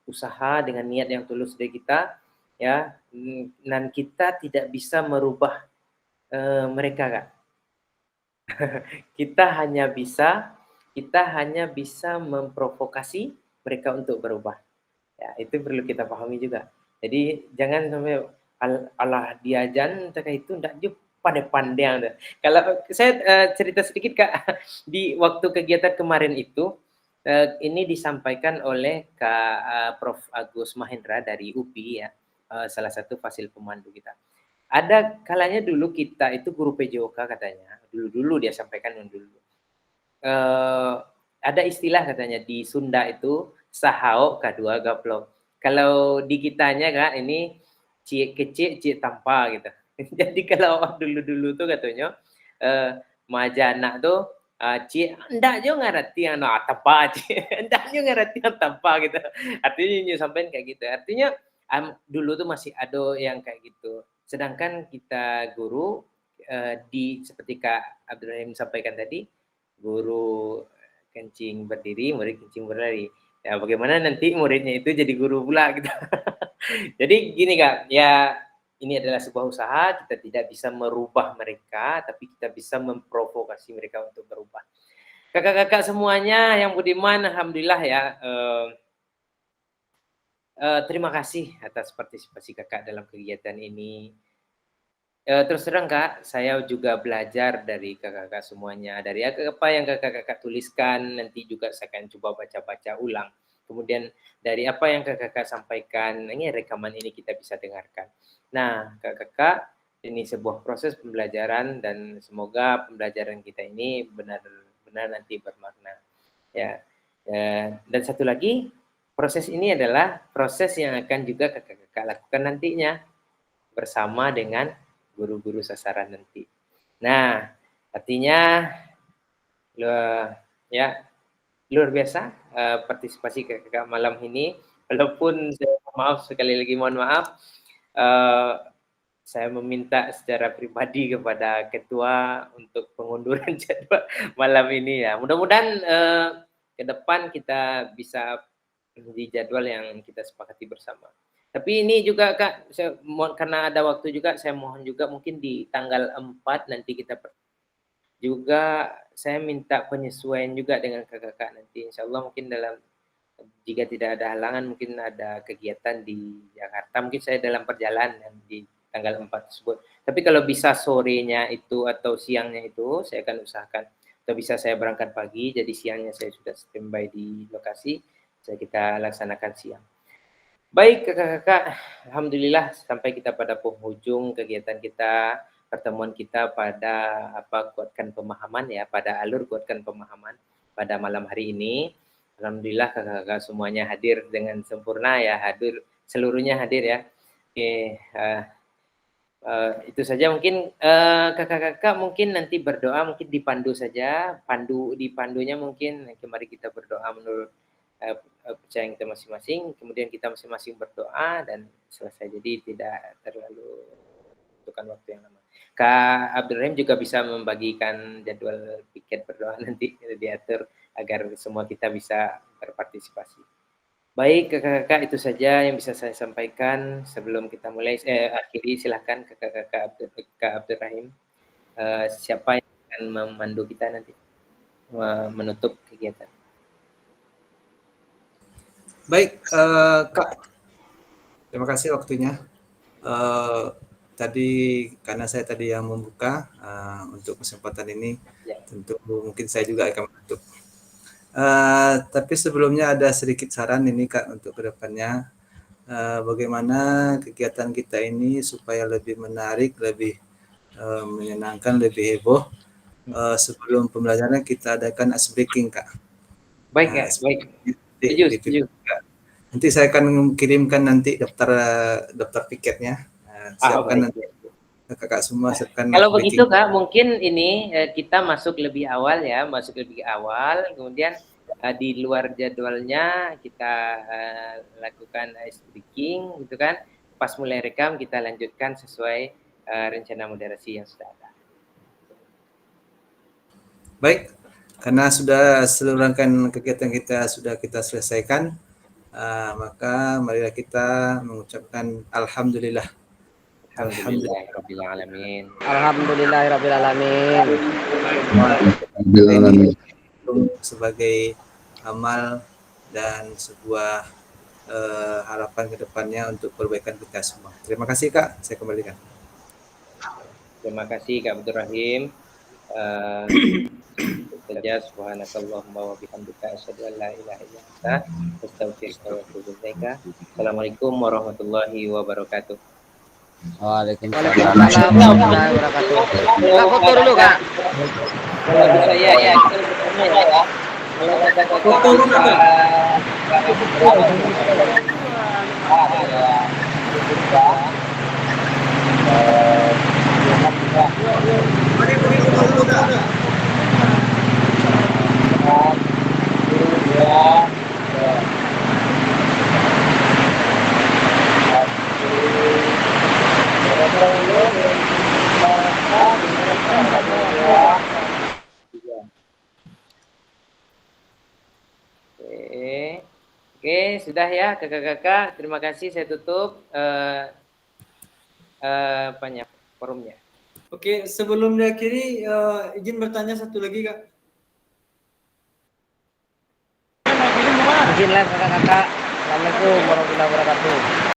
usaha dengan niat yang tulus dari kita, ya, dan kita tidak bisa merubah mereka Kak. kita hanya bisa memprovokasi mereka untuk berubah. Ya, itu perlu kita pahami juga. Jadi jangan sampai Allah diajan terkait itu ndak juga pandai-pandai. Kalau saya cerita sedikit Kak, di waktu kegiatan kemarin itu ini disampaikan oleh Kak Prof Agus Mahendra dari UPI ya, salah satu fasil pemandu kita. Ada kalanya dulu kita itu guru PJOK katanya, dulu dia sampaikan dulu. Ada istilah katanya di Sunda itu sahau kadua gaplok. Kalau di kitanya Kak ini cie kecil cie tanpa gitu. Jadi kalau dulu tuh katanya majana tuh cie ndak jo ngerti yang tanpa cie ndak jo ngerti yang tanpa gitu. Artinya sampein kayak gitu. Artinya dulu tuh masih ada yang kayak gitu. Sedangkan kita guru seperti Kak Abdurrahim sampaikan tadi, guru kencing berdiri, murid kencing berlari. Ya bagaimana nanti muridnya itu jadi guru pula gitu. Jadi gini Kak, ya ini adalah sebuah usaha, kita tidak bisa merubah mereka, tapi kita bisa memprovokasi mereka untuk berubah. Kakak-kakak semuanya yang budiman, alhamdulillah ya. Terima kasih atas partisipasi kakak dalam kegiatan ini. Terus terang Kak, saya juga belajar dari kakak-kakak semuanya. Dari apa yang kakak-kakak tuliskan, nanti juga saya akan coba baca-baca ulang. Kemudian dari apa yang kakak-kakak sampaikan, ini rekaman ini kita bisa dengarkan. Nah, kakak-kakak, ini sebuah proses pembelajaran dan semoga pembelajaran kita ini benar-benar nanti bermakna. Ya. Dan satu lagi, proses ini adalah proses yang akan juga kakak-kakak lakukan nantinya bersama dengan guru-guru sasaran nanti. Nah, artinya ya luar biasa partisipasi kakak malam ini. Walaupun saya maaf sekali lagi mohon maaf, saya meminta secara pribadi kepada ketua untuk pengunduran jadwal malam ini ya. Mudah-mudahan ke depan kita bisa di jadwal yang kita sepakati bersama. Tapi ini juga Kak, karena ada waktu juga, saya mohon juga mungkin di tanggal 4 nanti kita juga saya minta penyesuaian juga dengan kakak-kakak nanti. Insya Allah mungkin jika tidak ada halangan, mungkin ada kegiatan di Jakarta, mungkin saya dalam perjalanan di tanggal 4 tersebut. Tapi kalau bisa sorenya itu atau siangnya itu, saya akan usahakan. Atau bisa saya berangkat pagi, jadi siangnya saya sudah standby di lokasi, kita laksanakan siang. Baik kakak-kakak, alhamdulillah sampai kita pada penghujung kegiatan kita, pertemuan kita pada kuatkan pemahaman ya, pada alur kuatkan pemahaman pada malam hari ini. Alhamdulillah kakak-kakak semuanya hadir dengan sempurna ya, seluruhnya hadir ya. Oke, itu saja mungkin kakak-kakak mungkin nanti berdoa, mungkin dipandu saja, dipandunya mungkin mari kita berdoa menurut percayaan kita masing-masing, kemudian kita masing-masing berdoa dan selesai. Jadi tidak terlalu membutuhkan waktu yang lama. Kak Abdurrahim juga bisa membagikan jadwal piket berdoa nanti diatur agar semua kita bisa berpartisipasi. Baik kakak-kakak, itu saja yang bisa saya sampaikan sebelum kita mulai. Akhiri silakan kakak-kakak Kak Abdurrahim. Siapa yang akan memandu kita nanti menutup kegiatan? Baik, Kak. Terima kasih waktunya. Tadi karena saya tadi yang membuka untuk kesempatan ini, tentu mungkin saya juga akan menutup. Tapi sebelumnya ada sedikit saran ini Kak untuk kedepannya. Bagaimana kegiatan kita ini supaya lebih menarik, lebih menyenangkan, lebih heboh. Sebelum pembelajaran kita adakan ice breaking Kak. Baik ya, baik. Setuju. Nanti saya akan kirimkan nanti daftar tiketnya. Siapkan nanti kakak semua siapkan. Kalau begitu Kak, mungkin ini kita masuk lebih awal ya, kemudian di luar jadwalnya kita lakukan ice breaking gitu kan. Pas mulai rekam kita lanjutkan sesuai rencana moderasi yang sudah ada. Baik, karena sudah seluruh rangkaian kegiatan kita sudah kita selesaikan, maka marilah kita mengucapkan alhamdulillah. Alhamdulillahirabbil alamin. Alhamdulillahirrabbilalamin. Sebagai amal dan sebuah harapan ke depannya untuk perbaikan kita semua. Terima kasih Kak, saya kembalikan. Terima kasih Kak Abdul Rahim. Saja subhanakallahumma wa bihamdika asyhadu an la ilaha illa anta astaghfiruka wa atubu ilaika. Assalamualaikum warahmatullahi wabarakatuh. Waalaikumsalam warahmatullahi wabarakatuh. Kak, foto dulu Kak. Kalau bisa ya. Foto dulu Kak. Oke, sudah ya kakak-kakak. Terima kasih, saya tutup forumnya. Oke, sebelum diakhiri, izin bertanya satu lagi Kak. Izin live kakak-kakak. Assalamualaikum warahmatullahi wabarakatuh.